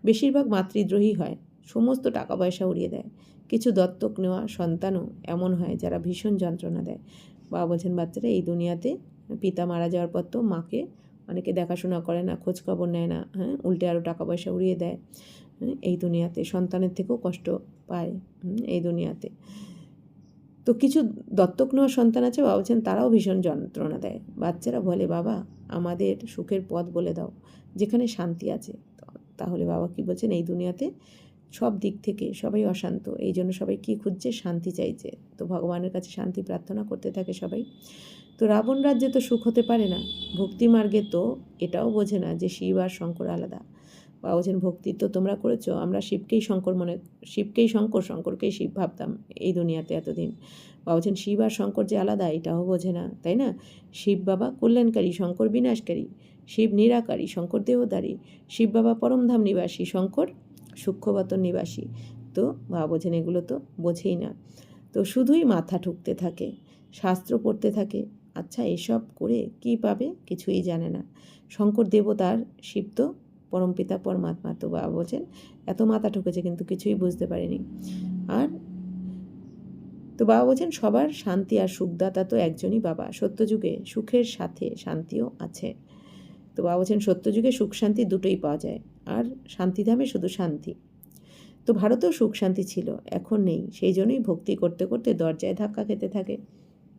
বেশিরভাগ মাতৃদ্রোহী হয়, সমস্ত টাকা পয়সা উড়িয়ে দেয়। কিছু দত্তক নেওয়া সন্তানও এমন হয় যারা ভীষণ যন্ত্রণা দেয়। বাবা বলছেন বাচ্চারা এই দুনিয়াতে পিতা মারা যাওয়ার পর তো মাকে অনেকে দেখাশোনা করে না, খোঁজ খবর নেয় না, উল্টে আরও টাকা পয়সা উড়িয়ে দেয়। এই দুনিয়াতে সন্তানের থেকেও কষ্ট পায় এই দুনিয়াতে। তো কিছু দত্তক নেওয়া সন্তান আছে, বাবা বলছেন তারাও ভীষণ যন্ত্রণা দেয়। বাচ্চারা বলে বাবা আমাদের সুখের পথ বলে দাও যেখানে শান্তি আছে। তাহলে বাবা কি বলছেন, এই দুনিয়াতে সব দিক থেকে সবাই অশান্ত, এই জন্য সবাই কী খুঁজছে, শান্তি চাইছে। তো ভগবানের কাছে শান্তি প্রার্থনা করতে থাকে সবাই। তো রাবণ রাজ্যে তো সুখ হতে পারে না। ভক্তি মার্গে তো এটাও বোঝে না যে শিব আর শঙ্কর আলাদা। বা বলছেন ভক্তি তো তোমরা করেছো, আমরা শিবকেই শঙ্কর, শঙ্করকেই শিব ভাবতাম এই দুনিয়াতে এতদিন। বা বলছেন শিব আর শঙ্কর যে আলাদা এটাও বোঝে না, তাই না? শিব বাবা কল্যাণকারী, শঙ্কর বিনাশকারী। শিব নিরাকারী, শঙ্কর দেহধারী। শিব বাবা পরমধাম নিবাসী, শঙ্কর সূক্ষ্মবতন নিবাসী। তো বাবা বোঝেন এগুলো তো বোঝেই না। তো শুধুই মাথা ঠুকতে থাকে, শাস্ত্র পড়তে থাকে। আচ্ছা এসব করে কি পাবে, কিছুই জানে না। শঙ্কর দেবতার, শিব তো পরমপিতা পরমাত্মা। তো বাবা বলছেন এত মাথা ঠুকেছে কিন্তু কিছুই বুঝতে পারেনি। আর তো বাবা বলছেন সবার শান্তি আর সুখদাতা তো একজনই বাবা। সত্যযুগে সুখের সাথে শান্তিও আছে। তো বাবা বলছেন সত্যযুগে সুখ শান্তি দুটোই পাওয়া যায়, আর শান্তিধামে শুধু শান্তি। তো ভারতেও সুখ শান্তি ছিল, এখন নেই। সেই জন্যই ভক্তি করতে করতে দরজায় ধাক্কা খেতে থাকে।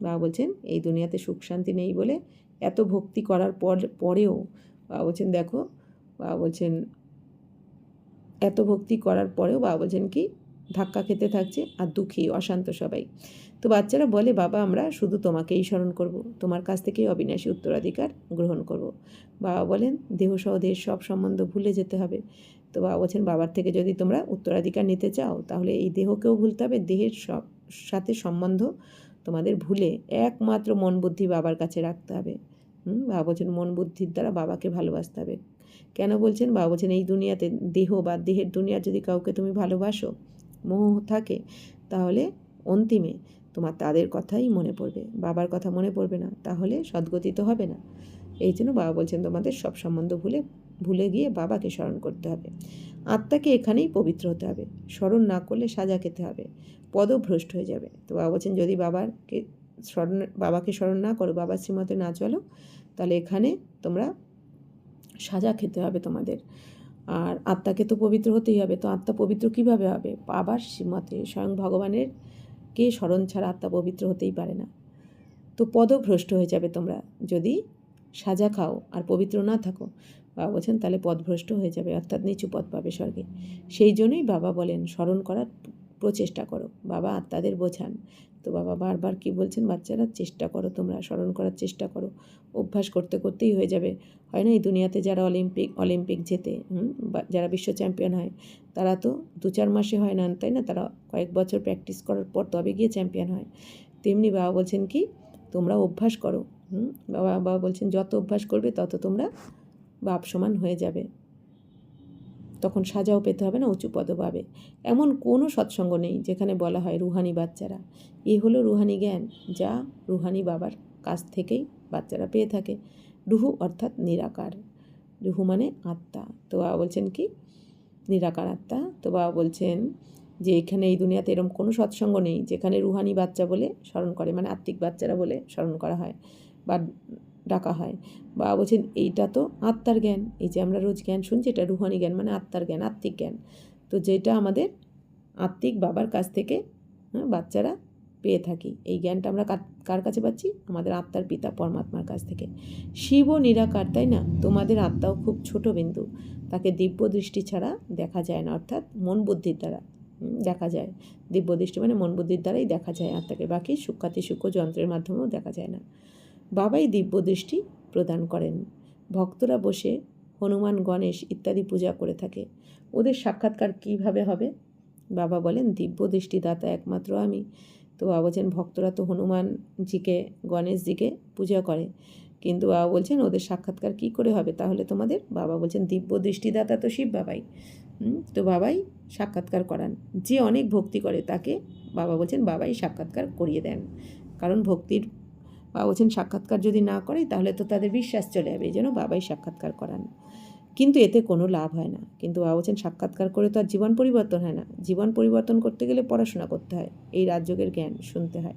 বাবা বলছেন এই দুনিয়াতে সুখ শান্তি নেই বলে এত ভক্তি করার পরেও বাবা বলছেন দেখো, বাবা বলছেন এত ভক্তি করার পরেও বাবা বলছেন কি ধাক্কা খেতে থাকছে আর দুঃখী অশান্ত সবাই। তো বাচ্চারা বলে বাবা আমরা শুধু তোমাকেই স্মরণ করব, তোমার কাছ থেকেই অবিনাশী উত্তরাধিকার গ্রহণ করব। বাবা বলেন দেহসহ দেহের সব সম্বন্ধ ভুলে যেতে হবে। তো বাবা বলছেন বাবার থেকে যদি তোমরা উত্তরাধিকার নিতে চাও তাহলে এই দেহকেও ভুলতে হবে, দেহের সব সাথে সম্বন্ধ তোমাদের ভুলে একমাত্র মন বুদ্ধি বাবার কাছে রাখতে হবে। বাবা বলছেন মন বুদ্ধির দ্বারা বাবাকে ভালোবাসতে হবে। কেন বলছেন, বাবা বলছেন এই দুনিয়াতে দেহ বা দেহের দুনিয়ার যদি কাউকে তুমি ভালোবাসো, মোহ থাকে, তাহলে অন্তিমে তোমার তাদের কথাই মনে পড়বে, বাবার কথা মনে পড়বে না, তাহলে সদ্গতি তো হবে না। এই জন্য বাবা বলছেন তোমাদের সব সম্বন্ধ ভুলে গিয়ে বাবাকে স্মরণ করতে হবে। আত্মাকে এখানেই পবিত্র হতে হবে, স্মরণ না করলে সাজা খেতে হবে, পদভ্রষ্ট হয়ে যাবে। তো বাবা বলছেন যদি বাবাকে স্মরণ না করো, বাবার শ্রীমতে না চলো, তাহলে এখানে তোমরা সাজা খেতে হবে তোমাদের। আর আত্মাকে তো পবিত্র হতেই হবে। তো আত্মা পবিত্র কিভাবে হবে? বাবার শ্রীমতে, স্বয়ং ভগবানের কে স্মরণ ছাড়া আত্মা পবিত্র হতেই পারে না। তো পদভ্রষ্ট হয়ে যাবে তোমরা যদি সাজা খাও আর পবিত্র না থাকো। বাবা বলছেন তাহলে পদভ্রষ্ট হয়ে যাবে, অর্থাৎ নিচু পদ পাবে স্বর্গে। সেই জন্যই বাবা বলেন স্মরণ করার প্রচেষ্টা করো, বাবা আত্মাদের বোঝান। তো বাবা বারবার কি বলছেন, বাচ্চারা চেষ্টা করো, তোমরা স্মরণ করার চেষ্টা করো, অভ্যাস করতে করতেই হয়ে যাবে। হয় না এই দুনিয়াতে যারা অলিম্পিক জেতে, যারা বিশ্ব চ্যাম্পিয়ন হয়, তারা তো 2-4 মাসে হয় না, তাই না? তারা কয়েক বছর প্র্যাকটিস করার পর তবে গিয়ে চ্যাম্পিয়ন হয়। তেমনি বাবা বলছেন কি তোমরা অভ্যাস করো। বাবা বলছেন যত অভ্যাস করবে তত তোমরা বাপ সমান হয়ে যাবে, তখন সাজাও পেতে হবে না, উঁচু পদও পাবে। এমন কোনো সৎসঙ্গ নেই যেখানে বলা হয় রুহানি বাচ্চারা। এ হলো রুহানি জ্ঞান, যা রুহানি বাবার কাছ থেকেই বাচ্চারা পেয়ে থাকে। রুহু অর্থাৎ নিরাকার, রুহু মানে আত্মা। তো বাবা বলছেন কি নিরাকার আত্মা। তো বাবা বলছেন যে এখানে এই দুনিয়াতে এরকম কোনো সৎসঙ্গ নেই যেখানে রুহানি বাচ্চা বলে স্মরণ করে, মানে আত্মিক বাচ্চারা বলে স্মরণ করা হয় বা ডাকা হয়। বাবা বলছেন এইটা তো আত্মার জ্ঞান, এই যে আমরা রোজ জ্ঞান শুনছি এটা রুহানি জ্ঞান, মানে আত্মার জ্ঞান, আত্মিক জ্ঞান। তো যেটা আমাদের আত্মিক বাবার কাছ থেকে বাচ্চারা পেয়ে থাকি। এই জ্ঞানটা আমরা কার কাছে পাচ্ছি? আমাদের আত্মার পিতা পরমাত্মার কাছ থেকে। শিবও নিরাকার, তাই না? তোমাদের আত্মাও খুব ছোট বিন্দু, তাকে দিব্য দৃষ্টি ছাড়া দেখা যায় না, অর্থাৎ মন বুদ্ধির দ্বারা দেখা যায়। দিব্য দৃষ্টি মানে মন বুদ্ধির দ্বারাই দেখা যায় আত্মাকে, বাকি সূক্ষ্মাতি সূক্ষ্ম যন্ত্রের মাধ্যমেও দেখা যায় না। বাবাই দিব্য দৃষ্টি প্রদান করেন। ভক্তরা বসে হনুমান, গণেশ ইত্যাদি পূজা করে থাকে। ওদের সাক্ষাৎকার কিভাবে হবে? বাবা বলেন দিব্য দৃষ্টিদাতা একমাত্র আমি। তো বাবা বলছেন ভক্তরা তো হনুমানজিকে, গণেশজিকে পূজা করে, কিন্তু বাবা বলছেন ওদের সাক্ষাৎকার কি করে হবে তাহলে তোমাদের? বাবা বলছেন দিব্য দৃষ্টিদাতা তো শিব বাবাই। তো বাবাই সাক্ষাৎকার করান। যে অনেক ভক্তি করে তাকে বাবা বলছেন বাবাই সাক্ষাৎকার করিয়ে দেন। কারণ ভক্তির বাবা বলছেন সাক্ষাৎকার যদি না করে তাহলে তো তাদের বিশ্বাস চলে যাবে, এই জন্য বাবাই সাক্ষাৎকার করান। কিন্তু এতে কোনো লাভ হয় না। কিন্তু বাবা বলছেন সাক্ষাৎকার করে তো আর জীবন পরিবর্তন হয় না। জীবন পরিবর্তন করতে গেলে পড়াশোনা করতে হয়, এই রাজযোগের জ্ঞান শুনতে হয়।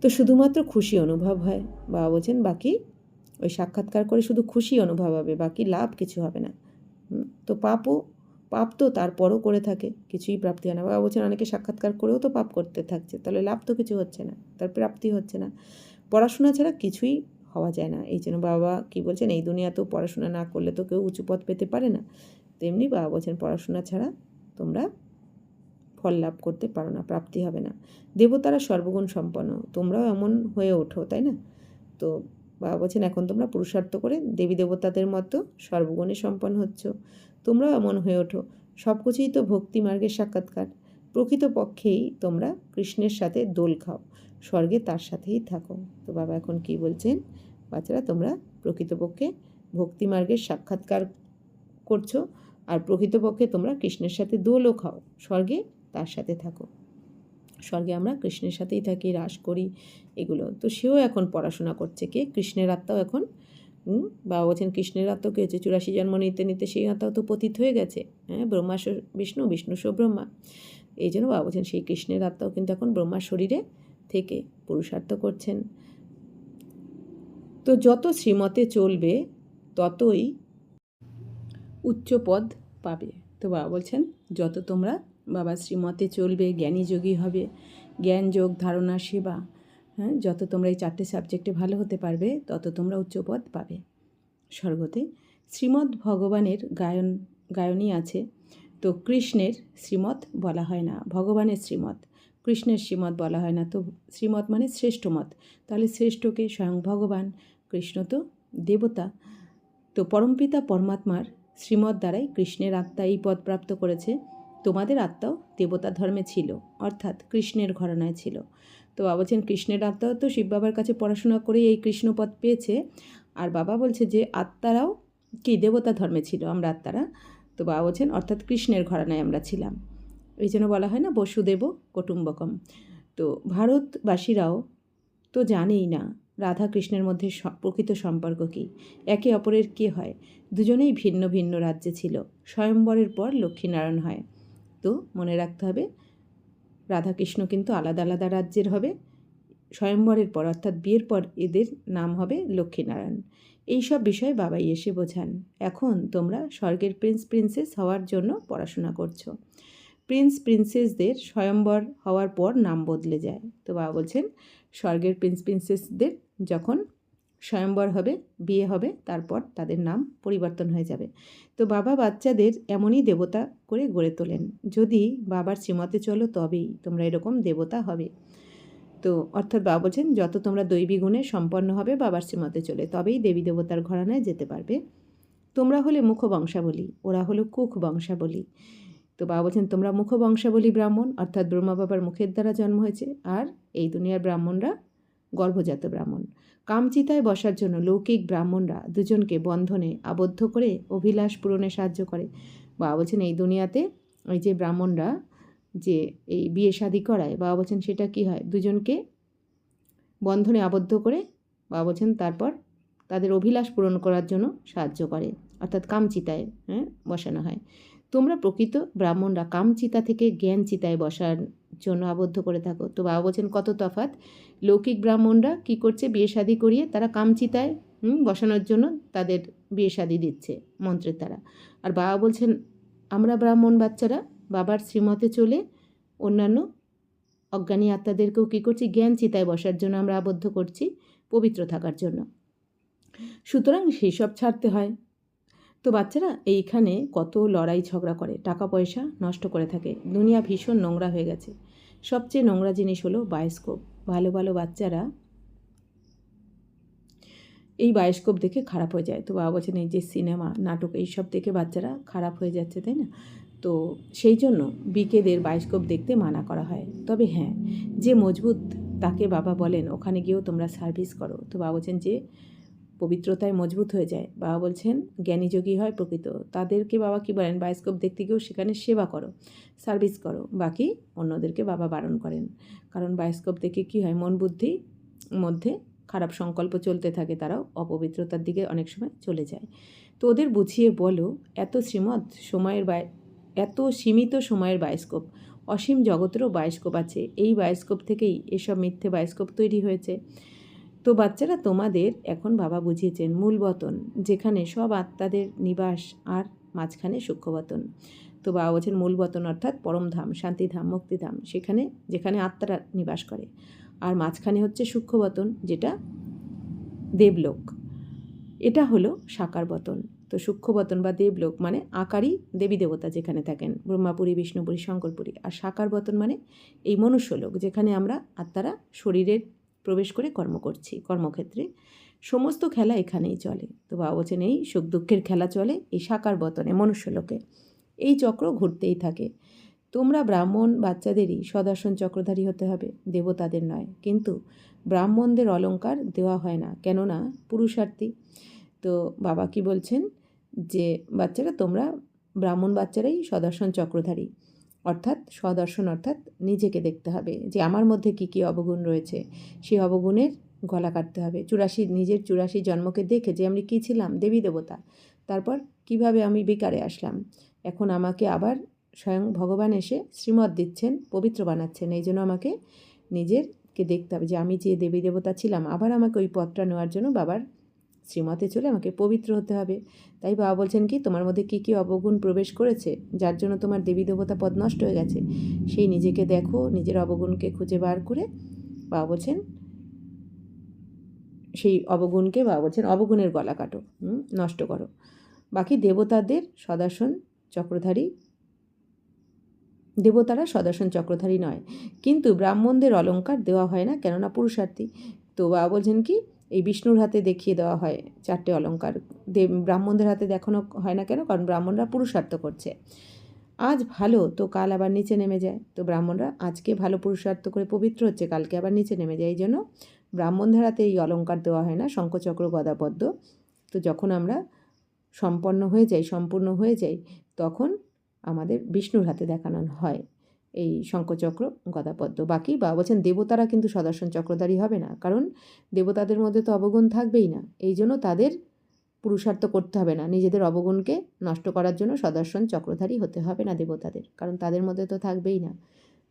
তো শুধুমাত্র খুশি অনুভব হয়। বাবা বলছেন বাকি ওই সাক্ষাৎকার করে শুধু খুশি অনুভব হবে, বাকি লাভ কিছু হবে না। তো পাপ তো তারপরও করে থাকে, কিছুই প্রাপ্তি হয় না। বাবা বলছেন অনেকে সাক্ষাৎকার করেও তো পাপ করতে থাকছে, তাহলে লাভ তো কিছু হচ্ছে না, তার প্রাপ্তি হচ্ছে না। পড়াশোনা ছাড়া কিছুই হওয়া যায় না। এই জন্য বাবা কি বলছেন, এই দুনিয়াতেও পড়াশোনা না করলে তো কেউ উঁচু পদ পেতে পারে না। তেমনি বাবা বলছেন পড়াশোনা ছাড়া তোমরা ফল লাভ করতে পারো না, প্রাপ্তি হবে না। দেবতারা সর্বগুণ সম্পন্ন, তোমরাও এমন হয়ে ওঠো, তাই না? তো বাবা বলছেন এখন তোমরা পুরুষার্থ করে দেবী দেবতাদের মতো সর্বগুণে সম্পন্ন হচ্ছ, তোমরাও এমন হয়ে ওঠো। সব কিছুই তো ভক্তি মার্গের সাক্ষাৎকার। প্রকৃতপক্ষেই তোমরা কৃষ্ণের সাথে দোল খাও, স্বর্গে তার সাথেই থাকো। তো বাবা এখন কি বলছেন, বাচ্চারা তোমরা প্রকৃতপক্ষে ভক্তি মার্গের সাক্ষাৎকার করছো, আর প্রকৃতপক্ষে তোমরা কৃষ্ণের সাথে দোলও খাও, স্বর্গে তার সাথে থাকো। স্বর্গে আমরা কৃষ্ণের সাথেই থাকি, রাস করি, এগুলো। তো সেও এখন পড়াশোনা করছে, কে? কৃষ্ণের আত্মাও এখন বাবা বলছেন কৃষ্ণের আত্মাও কী হচ্ছে? 84 জন্ম নিতে নিতে সেই আত্মাও তো পতিত হয়ে গেছে। হ্যাঁ, ব্রহ্মা বিষ্ণু, বিষ্ণু সো ব্রহ্মা। এই জন্য বাবা বলছেন সেই কৃষ্ণের আত্মাও কিন্তু এখন ব্রহ্মার শরীরে থেকে পুরুষার্থ করছেন। তো যত শ্রীমতে চলবে ততই উচ্চ পদ পাবে। তো বাবা বলছেন যত তোমরা বাবা শ্রীমতে চলবে, জ্ঞানী যোগী হবে, জ্ঞান, যোগ, ধারণা, সেবা, হ্যাঁ, যত তোমরা এই 4টে সাবজেক্টে ভালো হতে পারবে তত তোমরা উচ্চ পদ পাবে স্বর্গতে। শ্রীমদ্ ভগবানের গায়নই আছে। তো কৃষ্ণের শ্রীমত বলা হয় না, ভগবানের শ্রীমত, কৃষ্ণের শ্রীমত বলা হয় না। তো শ্রীমত মানে শ্রেষ্ঠ মত, তাহলে শ্রেষ্ঠকে স্বয়ং ভগবান, কৃষ্ণ তো দেবতা। তো পরমপিতা পরমাত্মার শ্রীমত দ্বারাই কৃষ্ণের আত্মা এই পদ প্রাপ্ত করেছে। তোমাদের আত্মাও দেবতা ধর্মে ছিল, অর্থাৎ কৃষ্ণের ঘরানায় ছিল। তো বাবা বলছেন কৃষ্ণের আত্মাও তো শিব বাবার কাছে পড়াশোনা করেই এই কৃষ্ণপদ পেয়েছে। আর বাবা বলছে যে আত্মারাও কি দেবতা ধর্মে ছিল, আমরা আত্মারা। তো বাবা বলছেন অর্থাৎ কৃষ্ণের ঘরানায় আমরা ছিলাম, এই জন্য বলা হয় না বসুদেব কুটুম্বকম। তো ভারতবাসীরাও তো জানেই না রাধা কৃষ্ণের মধ্যে প্রকৃত সম্পর্ক কী, একে অপরের কে হয়। দুজনেই ভিন্ন ভিন্ন রাজ্যে ছিল। স্বয়ম্বরের পর লক্ষ্মীনারায়ণ হয়। তো মনে রাখতে হবে রাধাকৃষ্ণ কিন্তু আলাদা আলাদা রাজ্যের হবে। স্বয়ম্বরের পর অর্থাৎ বিয়ের পর এদের নাম হবে লক্ষ্মীনারায়ণ। এই সব বিষয় বাবাই এসে বোঝান। এখন তোমরা স্বর্গের প্রিন্স প্রিন্সেস হওয়ার জন্য পড়াশোনা করছো। প্রিন্স প্রিন্সেসদের স্বয়ম্বর হওয়ার পর নাম বদলে যায়। তো বাবা বলছেন স্বর্গের প্রিন্স প্রিন্সেসদের যখন স্বয়ম্বর হবে, বিয়ে হবে, তারপর তাদের নাম পরিবর্তন হয়ে যাবে। তো বাবা বাচ্চাদের এমনই দেবতা করে গড়ে তোলেন। যদি বাবার শ্রীমতে চলো তবেই তোমরা এরকম দেবতা হবে। তো অর্থাৎ বাবা বলছেন যত তোমরা দৈবী গুণে সম্পন্ন হবে বাবার শ্রীমতে চলে, তবেই দেবী দেবতার ঘরানায় যেতে পারবে। তোমরা হলে মুখ বংশাবলী, ওরা হলো কুখ বংশাবলী। তো বাবা বলছেন তোমরা মুখ বংশাবলী ব্রাহ্মণ, অর্থাৎ ব্রহ্মা বাবার মুখের দ্বারা জন্ম হয়েছে, আর এই দুনিয়ার ব্রাহ্মণরা গর্ভজাত ব্রাহ্মণ। কামচিতায় বসার জন্য লৌকিক ব্রাহ্মণরা দুজনকে বন্ধনে আবদ্ধ করে অভিলাষ পূরণে সাহায্য করে। বাবা বলছেন এই দুনিয়াতে ওই যে ব্রাহ্মণরা যে এই বিয়ে শাদী করায়, বাবা বলছেন সেটা কি হয়, দুজনকে বন্ধনে আবদ্ধ করে বাবা বলছেন তারপর তাদের অভিলাষ পূরণ করার জন্য সাহায্য করে, অর্থাৎ কামচিতায় বসানো হয়। তোমরা প্রকৃত ব্রাহ্মণরা কামচিতা থেকে জ্ঞান চিতায় বসার জন্য আবদ্ধ করে থাকো। তো বাবা বলছেন কত তফাৎ। লৌকিক ব্রাহ্মণরা কি করছে, বিয়ে শাদী করিয়ে তারা কামচিতায় বসানোর জন্য তাদের বিয়ে শাদী দিচ্ছে মন্ত্রের দ্বারা। আর বাবা বলছেন আমরা ব্রাহ্মণ বাচ্চারা বাবার শ্রীমতে চলে অন্যান্য অজ্ঞানী আত্মাদেরকেও কী করছি, জ্ঞান চিতায় বসার জন্য আমরা আবদ্ধ করছি, পবিত্র থাকার জন্য। সুতরাং সেই সব ছাড়তে হয়। তো বাচ্চারা এইখানে কত লড়াই ঝগড়া করে, টাকা পয়সা নষ্ট করে থাকে। দুনিয়া ভীষণ নোংরা হয়ে গেছে। সবচেয়ে নোংরা জিনিস হলো বায়োস্কোপ। ভালো ভালো বাচ্চারা এই বায়োস্কোপ দেখে খারাপ হয়ে যায়। তো বাবা বলছেন এই যে সিনেমা নাটক এইসব দেখে বাচ্চারা খারাপ হয়ে যাচ্ছে, তাই না? তো সেই জন্য বিকেদের বায়োস্কোপ দেখতে মানা করা হয়। তবে হ্যাঁ, যে মজবুত তাকে বাবা বলেন ওখানে গিয়েও তোমরা সার্ভিস করো। তো বাবা বলছেন যে পবিত্রতায় মজবুত হয়ে যায়। বাবা বলছেন জ্ঞানী যোগী হয় প্রকৃত, তাদেরকে বাবা কি বলেন, বায়োস্কোপ দেখতে গিয়েও সেখানে সেবা করো, সার্ভিস করো। বাকি অন্যদেরকে বাবা বারণ করেন, কারণ বায়োস্কোপ দেখে কি হয়, মন বুদ্ধি মধ্যে খারাপ সংকল্প চলতে থাকে, তারাও অপবিত্রতার দিকে অনেক সময় চলে যায়। তো ওদের বুঝিয়ে বলো এত সীমিত সময়ের বায়োস্কোপ, অসীম জগতেরও বায়োস্কোপ আছে। এই বায়োস্কোপ থেকেই এসব মিথ্যে বায়োস্কোপ তৈরি হয়েছে। তো বাচ্চারা তোমাদের এখন বাবা বুঝিয়েছেন মূল বতন, যেখানে সব আত্মাদের নিবাস, আর মাঝখানে সূক্ষ্মবতন। তো বাবা বলছেন মূল বতন অর্থাৎ পরমধাম, শান্তিধাম, মুক্তিধাম, যেখানে আত্মারা নিবাস করে। আর মাঝখানে হচ্ছে সূক্ষ্মবতন, যেটা দেবলোক। এটা হলো সাকার বতন। তো সূক্ষ্মবতন বা দেবলোক মানে আকারই দেবী দেবতা যেখানে থাকেন, ব্রহ্মাপুরী, বিষ্ণুপুরী, শঙ্করপুরী। আর সাকার বতন মানে এই মনুষ্যলোক, যেখানে আমরা আত্মারা শরীরের প্রবেশ করে কর্ম করছি, কর্মক্ষেত্রে। সমস্ত খেলা এখানেই চলে। তো বাবা বলছেন এই সুখ দুঃখের খেলা চলে এই সাকার বতনে, মনুষ্যলোকে। এই চক্র ঘুরতেই থাকে। তোমরা ব্রাহ্মণ বাচ্চাদেরই সদর্শন চক্রধারী হতে হবে, দেবতাদের নয়। কিন্তু ব্রাহ্মণদের অলঙ্কার দেওয়া হয় না, কেননা পুরুষার্থী। তো বাবা কি বলছেন যে বাচ্চারা তোমরা ব্রাহ্মণ বাচ্চারাই সদর্শন চক্রধারী, অর্থাৎ সদর্শন অর্থাৎ নিজেকে দেখতে হবে যে আমার মধ্যে কী কী অবগুণ রয়েছে, সেই অবগুণের গলা কাটতে হবে। নিজের 84 জন্মকে দেখে যে আমি কী ছিলাম, দেবী দেবতা, তারপর কিভাবে আমি বিকারে আসলাম, এখন আমাকে আবার স্বয়ং ভগবান এসে শ্রীমত দিচ্ছেন, পবিত্র বানাচ্ছেন। এই জন্য আমাকে নিজেরকে দেখতে হবে যে আমি যে দেবী দেবতা ছিলাম, আবার আমাকে ওই পথটা নেওয়ার জন্য বাবার শ্রীমতে চলে আমাকে পবিত্র হতে হবে। তাই বাবা বলছেন কি, তোমার মধ্যে কী কী অবগুণ প্রবেশ করেছে, যার জন্য তোমার দেবী দেবতা পদ নষ্ট হয়ে গেছে, সেই নিজেকে দেখো, নিজের অবগুণকে খুঁজে বার করে বাবা বলছেন সেই অবগুণকে বাবা বলছেন অবগুণের গলা কাটো, নষ্ট করো। বাকি দেবতারা সদর্শন চক্রধারী নয়, কিন্তু ব্রাহ্মণদের অলঙ্কার দেওয়া হয় না, কেননা পুরুষার্থী। তো বাবা বলছেন কি, এই বিষ্ণুর হাতে দেখিয়ে দেওয়া হয় 4টে অলঙ্কার, ব্রাহ্মণদের হাতে দেখানো হয় না কেন, কারণ ব্রাহ্মণরা পুরুষার্থ করছে। আজ ভালো তো কাল আবার নিচে নেমে যায়। তো ব্রাহ্মণরা আজকে ভালো পুরুষার্থ করে পবিত্র হচ্ছে, কালকে আবার নিচে নেমে যায়। এই জন্য ব্রাহ্মণদের হাতে এই অলঙ্কার দেওয়া হয় না, শঙ্খচক্র গদাপদ্ম। তো যখন আমরা সম্পূর্ণ হয়ে যাই তখন আমাদের বিষ্ণুর হাতে দেখানো হয় এই শঙ্খচক্র গদাপদ্ম। বাকি বাবা বলছেন দেবতারা কিন্তু সদর্শন চক্রধারী হবে না, কারণ দেবতাদের মধ্যে তো অবগুণ থাকবেই না। এই জন্য তাদের পুরুষার্থ করতে হবে না, নিজেদের অবগুণকে নষ্ট করার জন্য সদর্শন চক্রধারী হতে হবে না দেবতাদের, কারণ তাদের মধ্যে তো থাকবেই না।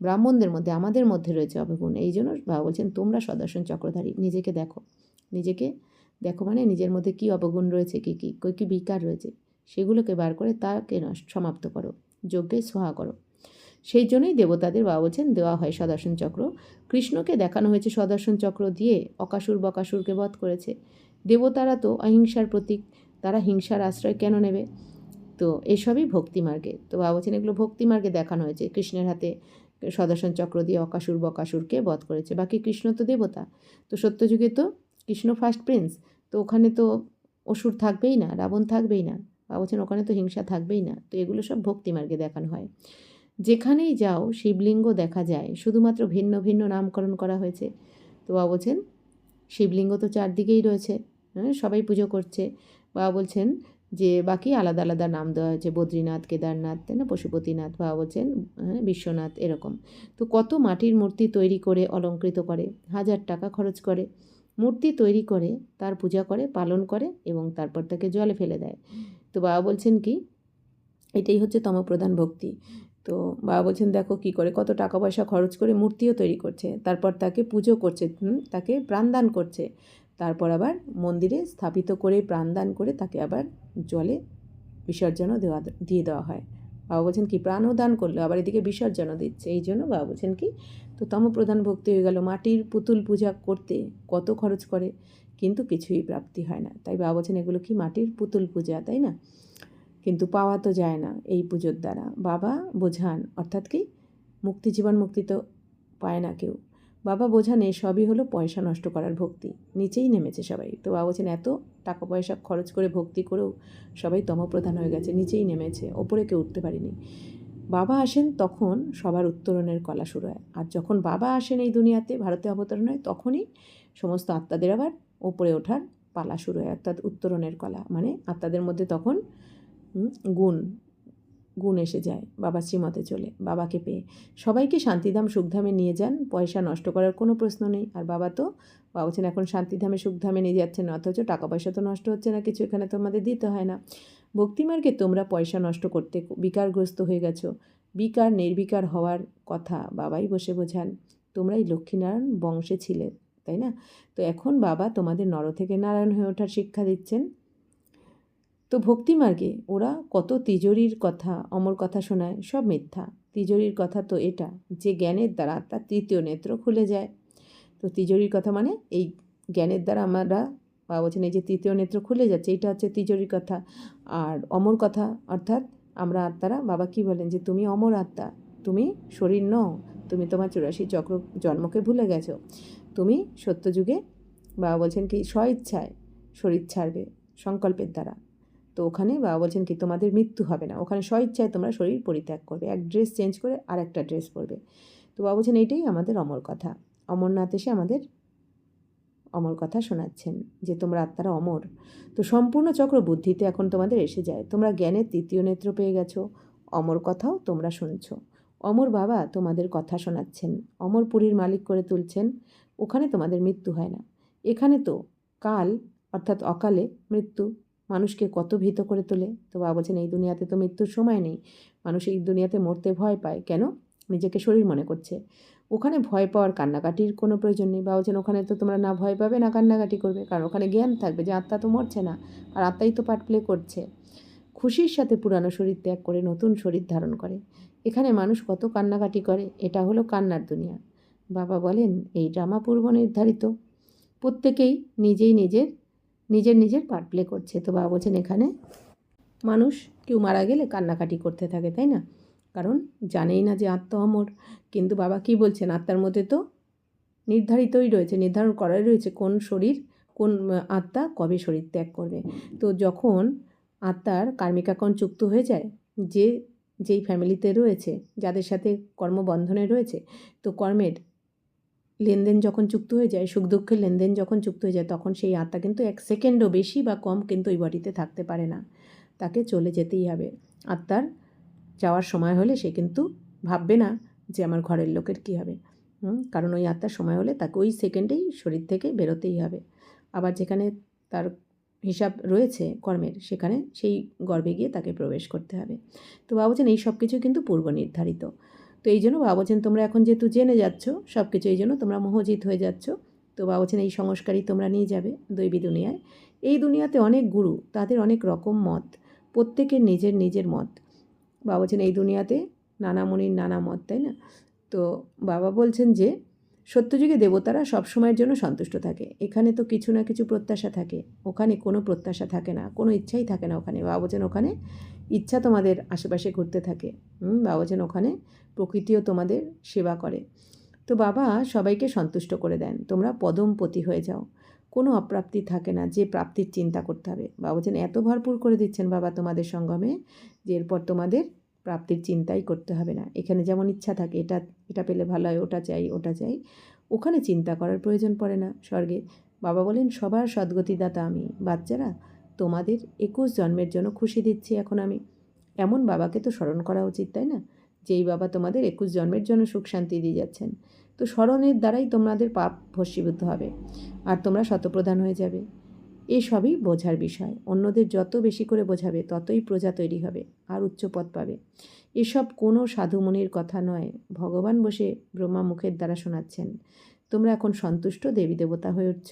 ব্রাহ্মণদের মধ্যে, আমাদের মধ্যে রয়েছে অবগুণ। এই জন্য বাবা বলছেন তোমরা সদর্শন চক্রধারী, নিজেকে দেখো মানে নিজের মধ্যে কী অবগুণ রয়েছে, কী বিকার রয়েছে, সেগুলোকে বার করে তাকে সমাপ্ত করো, যজ্ঞে সোহা করো। সেই জন্যই দেবতাদের বাবা বলছেন দেওয়া হয় সদর্শন চক্র। কৃষ্ণকে দেখানো হয়েছে সদর্শন চক্র দিয়ে, অকাসুর বকাসুরকে বধ করেছে। দেবতারা তো অহিংসার প্রতীক, তারা হিংসার আশ্রয় কেন নেবে? তো এসবই ভক্তিমার্গে। তো বাবা বলছেন এগুলো ভক্তিমার্গে দেখানো হয়েছে। কৃষ্ণের হাতে সদর্শন চক্র দিয়ে অকাসুর বকাসুরকে বধ করেছে। বাকি কৃষ্ণ তো দেবতা, তো সত্যযুগে তো কৃষ্ণ ফার্স্ট প্রিন্স, তো ওখানে তো অসুর থাকবেই না, রাবণ থাকবেই না। বাবা বলছেন ওখানে তো হিংসা থাকবেই না। তো এগুলো সব ভক্তিমার্গে দেখানো হয়। যেখানেই যাও শিবলিঙ্গ দেখা যায়, শুধুমাত্র ভিন্ন ভিন্ন নামকরণ করা হয়েছে। তো বাবা বলছেন শিবলিঙ্গ তো চারদিকেই রয়েছে, সবাই পুজো করছে। বাবা বলছেন যে বাকি আলাদা আলাদা নাম দেওয়া হয়েছে, বদ্রীনাথ, কেদারনাথ, তাই না, পশুপতিনাথ, বাবা বলছেন বিশ্বনাথ, এরকম। তো কত মাটির মূর্তি তৈরি করে অলঙ্কৃত করে, 1000 টাকা খরচ করে মূর্তি তৈরি করে, তার পূজা করে, পালন করে এবং তারপর তাকে জলে ফেলে দেয়। তো বাবা বলছেন কি, এটাই হচ্ছে তমপ্রধান ভক্তি। তো বাবা বলছেন দেখো কী করে, কত টাকা পয়সা খরচ করে মূর্তিও তৈরি করছে, তারপর তাকে পুজো করছে, তাকে প্রাণদান করছে, তারপর আবার মন্দিরে স্থাপিত করে প্রাণদান করে তাকে আবার জলে বিসর্জনও দিয়ে দেওয়া হয়, বাবা বলছেন কি প্রাণও দান করলো, আবার এদিকে বিসর্জনও দিচ্ছে। এই জন্য বাবা বলছেন কি, তো তমপ্রধান ভক্তি হয়ে গেল। মাটির পুতুল পূজা করতে কত খরচ করে, কিন্তু কিছুই প্রাপ্তি হয় না। তাই বাবা বলছেন এগুলো কি মাটির পুতুল পূজা, তাই না? কিন্তু পাওয়া তো যায় না এই পুজোর দ্বারা। বাবা বোঝান, অর্থাৎ কি মুক্তি, জীবন মুক্তি তো পায় না কেউ। বাবা বোঝান এই সবই হলো পয়সা নষ্ট করার ভক্তি। নিচেই নেমেছে সবাই। তো বাবা বলছেন এত টাকা পয়সা খরচ করে ভক্তি করেও সবাই তমপ্রধান হয়ে গেছে, নিচেই নেমেছে, ওপরে কেউ উঠতে পারেনি। বাবা আসেন তখন সবার উত্তরণের কলা শুরু হয়। আর যখন বাবা আসেন এই দুনিয়াতে, ভারতে অবতরণ হয়, তখনই সমস্ত আত্মাদের আবার ওপরে ওঠার পালা শুরু হয়, অর্থাৎ উত্তরণের কলা। মানে আত্মাদের মধ্যে তখন গুণ এসে যায় বাবা শ্রীমতে চলে। বাবাকে পেয়ে সবাইকে শান্তিধাম সুখধামে নিয়ে যান, পয়সা নষ্ট করার কোনো প্রশ্ন নেই। আর বাবা বলছেন এখন শান্তিধামে সুখধামে নিয়ে যাচ্ছেন, অথচ টাকা পয়সা তো নষ্ট হচ্ছে না কিছু, এখানে তোমাদের দিতে হয় না। ভক্তিমার্গে তোমরা পয়সা নষ্ট করতে বিকারগ্রস্ত হয়ে গেছো। বিকার নির্বিকার হওয়ার কথা বাবাই বসে বোঝান। তোমরাই লক্ষ্মীনারায়ণ বংশে ছিলে, তাই না? তো এখন বাবা তোমাদের নর থেকে নারায়ণ হয়ে ওঠার শিক্ষা দিচ্ছেন। তো ভক্তিমার্গে ওরা কত তিজোরির কথা, অমর কথা শোনায়, সব মিথ্যা। তিজোরির কথা তো এটা যে জ্ঞানের দ্বারা তার তৃতীয় নেত্র খুলে যায়। তো তিজোরির কথা মানে এই জ্ঞানের দ্বারা আমরা বলছেন এই যে তৃতীয় নেত্র খুলে যাচ্ছে, এটা হচ্ছে তিজোরির কথা। আর অমর কথা অর্থাৎ আমরা আত্মারা, বাবা কি বলেন যে তুমি অমর আত্মা, তুমি শরীর নও, তুমি তোমার 84 চক্র জন্মকে ভুলে গেছো। তুমি সত্যযুগে বাবা বলছেন কি স্বইচ্ছায় শরীর ছাড়বে সংকল্পের দ্বারা। তো ওখানে বাবা বলছেন কি তোমাদের মৃত্যু হবে না, ওখানে স্বইচ্ছায় তোমরা শরীর পরিত্যাগ করবে, এক ড্রেস চেঞ্জ করে আর একটা ড্রেস পরবে। তো বাবা বলছেন এইটাই আমাদের অমর কথা। অমরনাথ এসে আমাদের অমর কথা শোনাচ্ছেন যে তোমরা আত্মারা অমর। তো সম্পূর্ণ চক্র বুদ্ধিতে এখন তোমাদের এসে যায়, তোমরা জ্ঞানের তৃতীয় নেত্র পেয়ে গেছো, অমর কথাও তোমরা শুনছো। অমর বাবা তোমাদের কথা শোনাচ্ছেন, অমরপুরীর মালিক করে তুলছেন। ওখানে তোমাদের মৃত্যু হয় না। এখানে তো কাল অর্থাৎ অকালে মৃত্যু মানুষকে কত ভীত করে তোলে। তো বাবা বলছেন এই দুনিয়াতে তো মৃত্যুর সময় নেই, মানুষ এই দুনিয়াতে মরতে ভয় পায় কেন? নিজেকে শরীর মনে করছে। ওখানে ভয় পাওয়ার কান্নাকাটির কোনো প্রয়োজন নেই। বা বলছেন ওখানে তো তোমরা না ভয় পাবে না কান্নাকাটি করবে, কারণ ওখানে জ্ঞান থাকবে যে আত্মা তো মরছে না, আর আত্মাই তো পার্ট প্লে করছে। খুশির সাথে পুরানো শরীর ত্যাগ করে নতুন শরীর ধারণ করে। এখানে মানুষ কত কান্নাকাটি করে, এটা হলো কান্নার দুনিয়া। বাবা বলেন এই ড্রামা পূর্ব নির্ধারিত, প্রত্যেকেই নিজের পার্ট প্লে করছে। তো বাবা বলছেন এখানে মানুষ কেউ মারা গেলে কান্নাকাটি করতে থাকে, তাই না? কারণ জানেই না যে আত্মা অমর। কিন্তু বাবা কি বলছেন, আত্মার মধ্যে তো নির্ধারিতই রয়েছে, নির্ধারণ করাই রয়েছে কোন শরীর, কোন আত্মা কবে শরীর ত্যাগ করবে। তো যখন আত্মার কার্মিকাকণ চুক্ত হয়ে যায়, যেই ফ্যামিলিতে রয়েছে, যাদের সাথে কর্মবন্ধনে রয়েছে, তো কর্মের লেনদেন যখন চুক্ত হয়ে যায়, সুখ দুঃখের লেনদেন যখন চুক্ত হয়ে যায়, তখন সেই আত্মা কিন্তু 1 সেকেন্ডও বেশি বা কম কিন্তু ওই বডিতে থাকতে পারে না, তাকে চলে যেতেই হবে। আত্মার যাওয়ার সময় হলে সে কিন্তু ভাববে না যে আমার ঘরের লোকের কী হবে, কারণ ওই আত্মার সময় হলে তাকে ওই সেকেন্ডেই শরীর থেকে বেরোতেই হবে। আবার যেখানে তার হিসাব রয়েছে কর্মের, সেখানে সেই গর্ভে গিয়ে তাকে প্রবেশ করতে হবে। তো বাবা বলছেন এই সব কিছু কিন্তু পূর্ব নির্ধারিত। তো এই জন্য বাবা বলছেন তোমরা এখন যেহেতু জেনে যাচ্ছ সব কিছু, এই জন্য তোমরা মোহজিত হয়ে যাচ্ছ। তো বাবা বলছেন এই সংস্কারই তোমরা নিয়ে যাবে দৈবী দুনিয়ায়। এই দুনিয়াতে অনেক গুরু, তাদের অনেক রকম মত, প্রত্যেকের নিজের মত। বাবা বলছেন এই দুনিয়াতে নানা মুনির নানা মত, তাই না? তো বাবা বলছেন যে সত্যযুগে দেবতারা সব সময়ের জন্য সন্তুষ্ট থাকে, এখানে তো কিছু না কিছু প্রত্যাশা থাকে, ওখানে কোনো প্রত্যাশা থাকে না, কোনো ইচ্ছাই থাকে না ওখানে। বাবা বলছেন ওখানে ইচ্ছা তোমাদের আশেপাশে ঘুরতে থাকে। বাবা বলছেন ওখানে প্রকৃতিও তোমাদের সেবা করে। তো বাবা সবাইকে সন্তুষ্ট করে দেন, তোমরা পদমপতি হয়ে যাও, কোনো অপ্রাপ্তি থাকে না যে প্রাপ্তির চিন্তা করতে হবে। বাবা বলছেন এত ভরপুর করে দিচ্ছেন বাবা তোমাদের সঙ্গমে যে এরপর তোমাদের প্রাপ্তির চিন্তাই করতে হবে না। এখানে যেমন ইচ্ছা থাকে এটা পেলে ভালো হয়, ওটা চাই, ওখানে চিন্তা করার প্রয়োজন পড়ে না স্বর্গে। বাবা বলেন সবার সদ্গতিদাতা আমি, বাচ্চারা তোমাদের 21 জন্মের জন্য খুশি দিচ্ছি এখন আমি। এমন বাবাকে তো স্মরণ করা উচিত, তাই না? যেই বাবা তোমাদের 21 জন্মের জন্য সুখ শান্তি দিয়ে যাচ্ছেন। তো স্মরণের দ্বারাই তোমাদের পাপ ভস্মীভূত হবে আর তোমরা শতপ্রধান হয়ে যাবে। এসবই বোঝার বিষয়, অন্যদের যত বেশি করে বোঝাবে ততই প্রজা তৈরি হবে আর উচ্চ পদ পাবে। এসব কোনো সাধুমুনির কথা নয়, ভগবান বসে ব্রহ্মা মুখের দ্বারা শোনাচ্ছেন। তোমরা এখন সন্তুষ্ট দেবী দেবতা হয়ে উঠছ,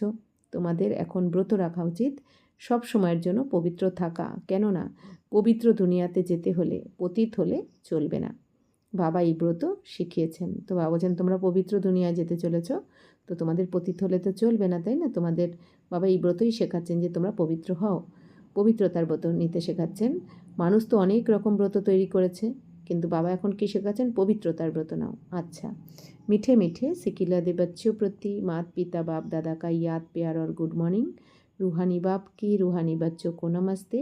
তোমাদের এখন ব্রত রাখা উচিত, সব সময়ের জন্য পবিত্র থাকা, কেননা পবিত্র দুনিয়াতে যেতে হলে পতিত হলে চলবে না। বাবা এই ব্রত শিখিয়েছেন। তো বাবা বলছেন তোমরা পবিত্র দুনিয়ায় যেতে চলেছ, তো তোমাদের পতিত হলে তো চলবে না, তাই না? তোমাদের বাবা এই ব্রতই শেখাচ্ছেন যে তোমরা পবিত্র হও, পবিত্রতার ব্রত নিতে শেখাচ্ছেন। মানুষ তো অনেক রকম ব্রত তৈরি করেছে, কিন্তু বাবা এখন কী শেখাচ্ছেন? পবিত্রতার ব্রত নাও। আচ্ছা, मीठे मीठे सिकिलादे बच्चों प्रति मात पिता बाप दादा का याद प्यार और गुड मॉर्निंग। रूहानी बाप की रूहानी बच्चों को नमस्ते।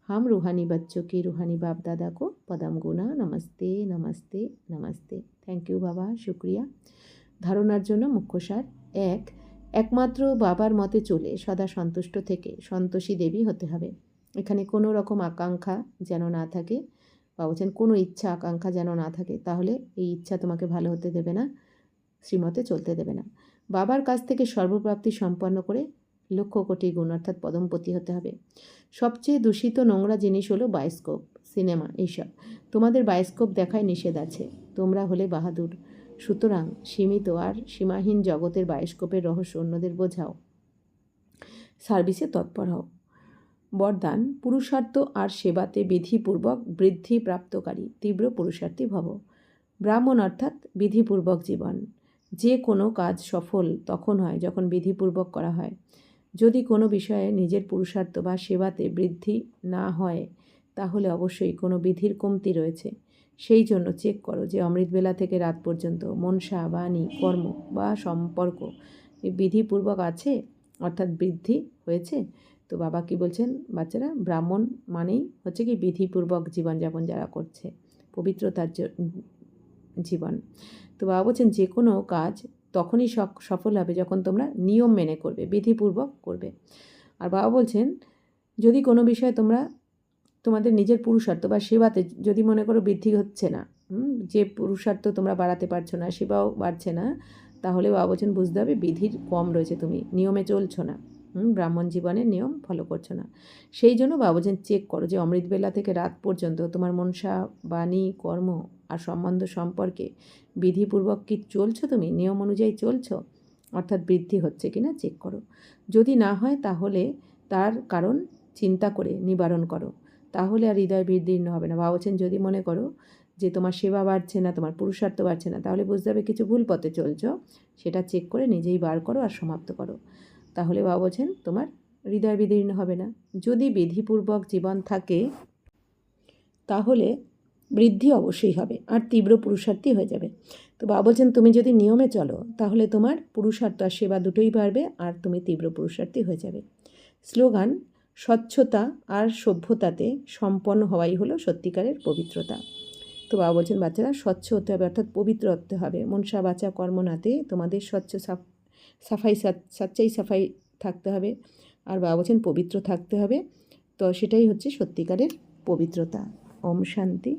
हम रूहानी बच्चों की रूहानी बाप दादा को पदम गुना नमस्ते नमस्ते नमस्ते। थैंक यू बाबा, शुक्रिया। ধারণার জন্য মুখ্যসার একমাত্র বাবার মতে চলে সদা সন্তুষ্ট থেকে সন্তোষী দেবী হতে হবে। এখানে কোনো রকম আকাঙ্ক্ষা যেন না থাকে, বা বলছেন কোনো ইচ্ছা আকাঙ্ক্ষা যেন না থাকে, তাহলে এই ইচ্ছা তোমাকে ভালো হতে দেবে না, শ্রীমতে চলতে দেবে না। বাবার কাছ থেকে সর্বপ্রাপ্তি সম্পন্ন করে লক্ষ কোটি গুণ অর্থাৎ পদমপতি হতে হবে। সবচেয়ে দূষিত নোংরা জিনিস হলো বায়োস্কোপ, সিনেমা, এইসব। তোমাদের বায়োস্কোপ দেখায় নিষেধ আছে, তোমরা হলে বাহাদুর। সুতরাং সীমিত আর সীমাহীন জগতের বায়োস্কোপের রহস্য অন্যদের বোঝাও, সার্ভিসে তৎপর হও। বরদান, পুরুষার্থ আর সেবাতে বিধিপূর্বক বৃদ্ধি প্রাপ্তকারী তীব্র পুরুষার্থী ভব। ব্রাহ্মণ অর্থাৎ বিধিপূর্বক জীবন। যে কোনো কাজ সফল তখন হয় যখন বিধিপূর্বক করা হয়। যদি কোনো বিষয়ে নিজের পুরুষার্থ বা সেবাতে বৃদ্ধি না হয়, তাহলে অবশ্যই কোনো বিধির কমতি রয়েছে। সেই জন্য চেক করো যে অমৃতবেলা থেকে রাত পর্যন্ত মনসা, বাণী, কর্ম বা সম্পর্ক বিধিপূর্বক আছে, অর্থাৎ বৃদ্ধি হয়েছে। তো বাবা কি বলছেন বাচ্চারা? ব্রাহ্মণ মানেই হচ্ছে কি বিধিপূর্বক জীবনযাপন যারা করছে, পবিত্রতার জীবন। তো বাবা বলছেন যে কোনো কাজ তখনই সফল হবে যখন তোমরা নিয়ম মেনে করবে, বিধিপূর্বক করবে। আর বাবা বলছেন যদি কোনো বিষয়ে তোমরা তোমাদের নিজের পুরুষার্থ বা সেবাতে যদি মনে করো বৃদ্ধি হচ্ছে না, যে পুরুষার্থ তোমরা বাড়াতে পারছো না, সেবাও বাড়ছে না, তাহলে বাবা বলছেন বুঝতে হবে বিধির কম রয়েছে, তুমি নিয়মে চলছো না, ব্রাহ্মণ জীবনের নিয়ম ফলো করছো না। সেই জন্য বাবা বলছেন চেক করো যে অমৃতবেলা থেকে রাত পর্যন্ত তোমার মনসা, বাণী, কর্ম আর সম্বন্ধ সম্পর্কে বিধিপূর্বক কি চলছো, তুমি নিয়ম অনুযায়ী চলছো, অর্থাৎ বৃদ্ধি হচ্ছে কি না চেক করো। যদি না হয় তাহলে তার কারণ চিন্তা করে নিবারণ করো, তাহলে আর হৃদয় বিদীর্ণ হবে না। বাবা বলছেন যদি মনে করো যে তোমার সেবা বাড়ছে না, তোমার পুরুষার্থ বাড়ছে না, তাহলে বুঝতে হবে কিছু ভুল পথে চলছো, সেটা চেক করে নিজেই বার করো আর সমাপ্ত করো, তাহলে বাবা বলছেন তোমার হৃদয় বিদীর্ণ হবে না। যদি বিধিপূর্বক জীবন থাকে তাহলে বৃদ্ধি অবশ্যই হবে আর তীব্র পুরুষার্থী হয়ে যাবে। তো বাবা বলছেন তুমি যদি নিয়মে চলো তাহলে তোমার পুরুষার্থ আর সেবা দুটোই বাড়বে আর তুমি তীব্র পুরুষার্থী হয়ে যাবে। স্লোগান, স্বচ্ছতা আর সভ্যতাতে সম্পন্ন হওয়াই হলো সত্যিকারের পবিত্রতা। তো বাবা বলছেন বাচ্চারা স্বচ্ছ হতে হবে, অর্থাৎ পবিত্র হতে হবে। মনসা, বাচা, কর্মনাতে তোমাদের স্বচ্ছ সাচ্চাই সাফাই থাকতে হবে, আর বাবা বলছেন পবিত্র থাকতে হবে। তো সেটাই হচ্ছে সত্যিকারের পবিত্রতা। ওম শান্তি।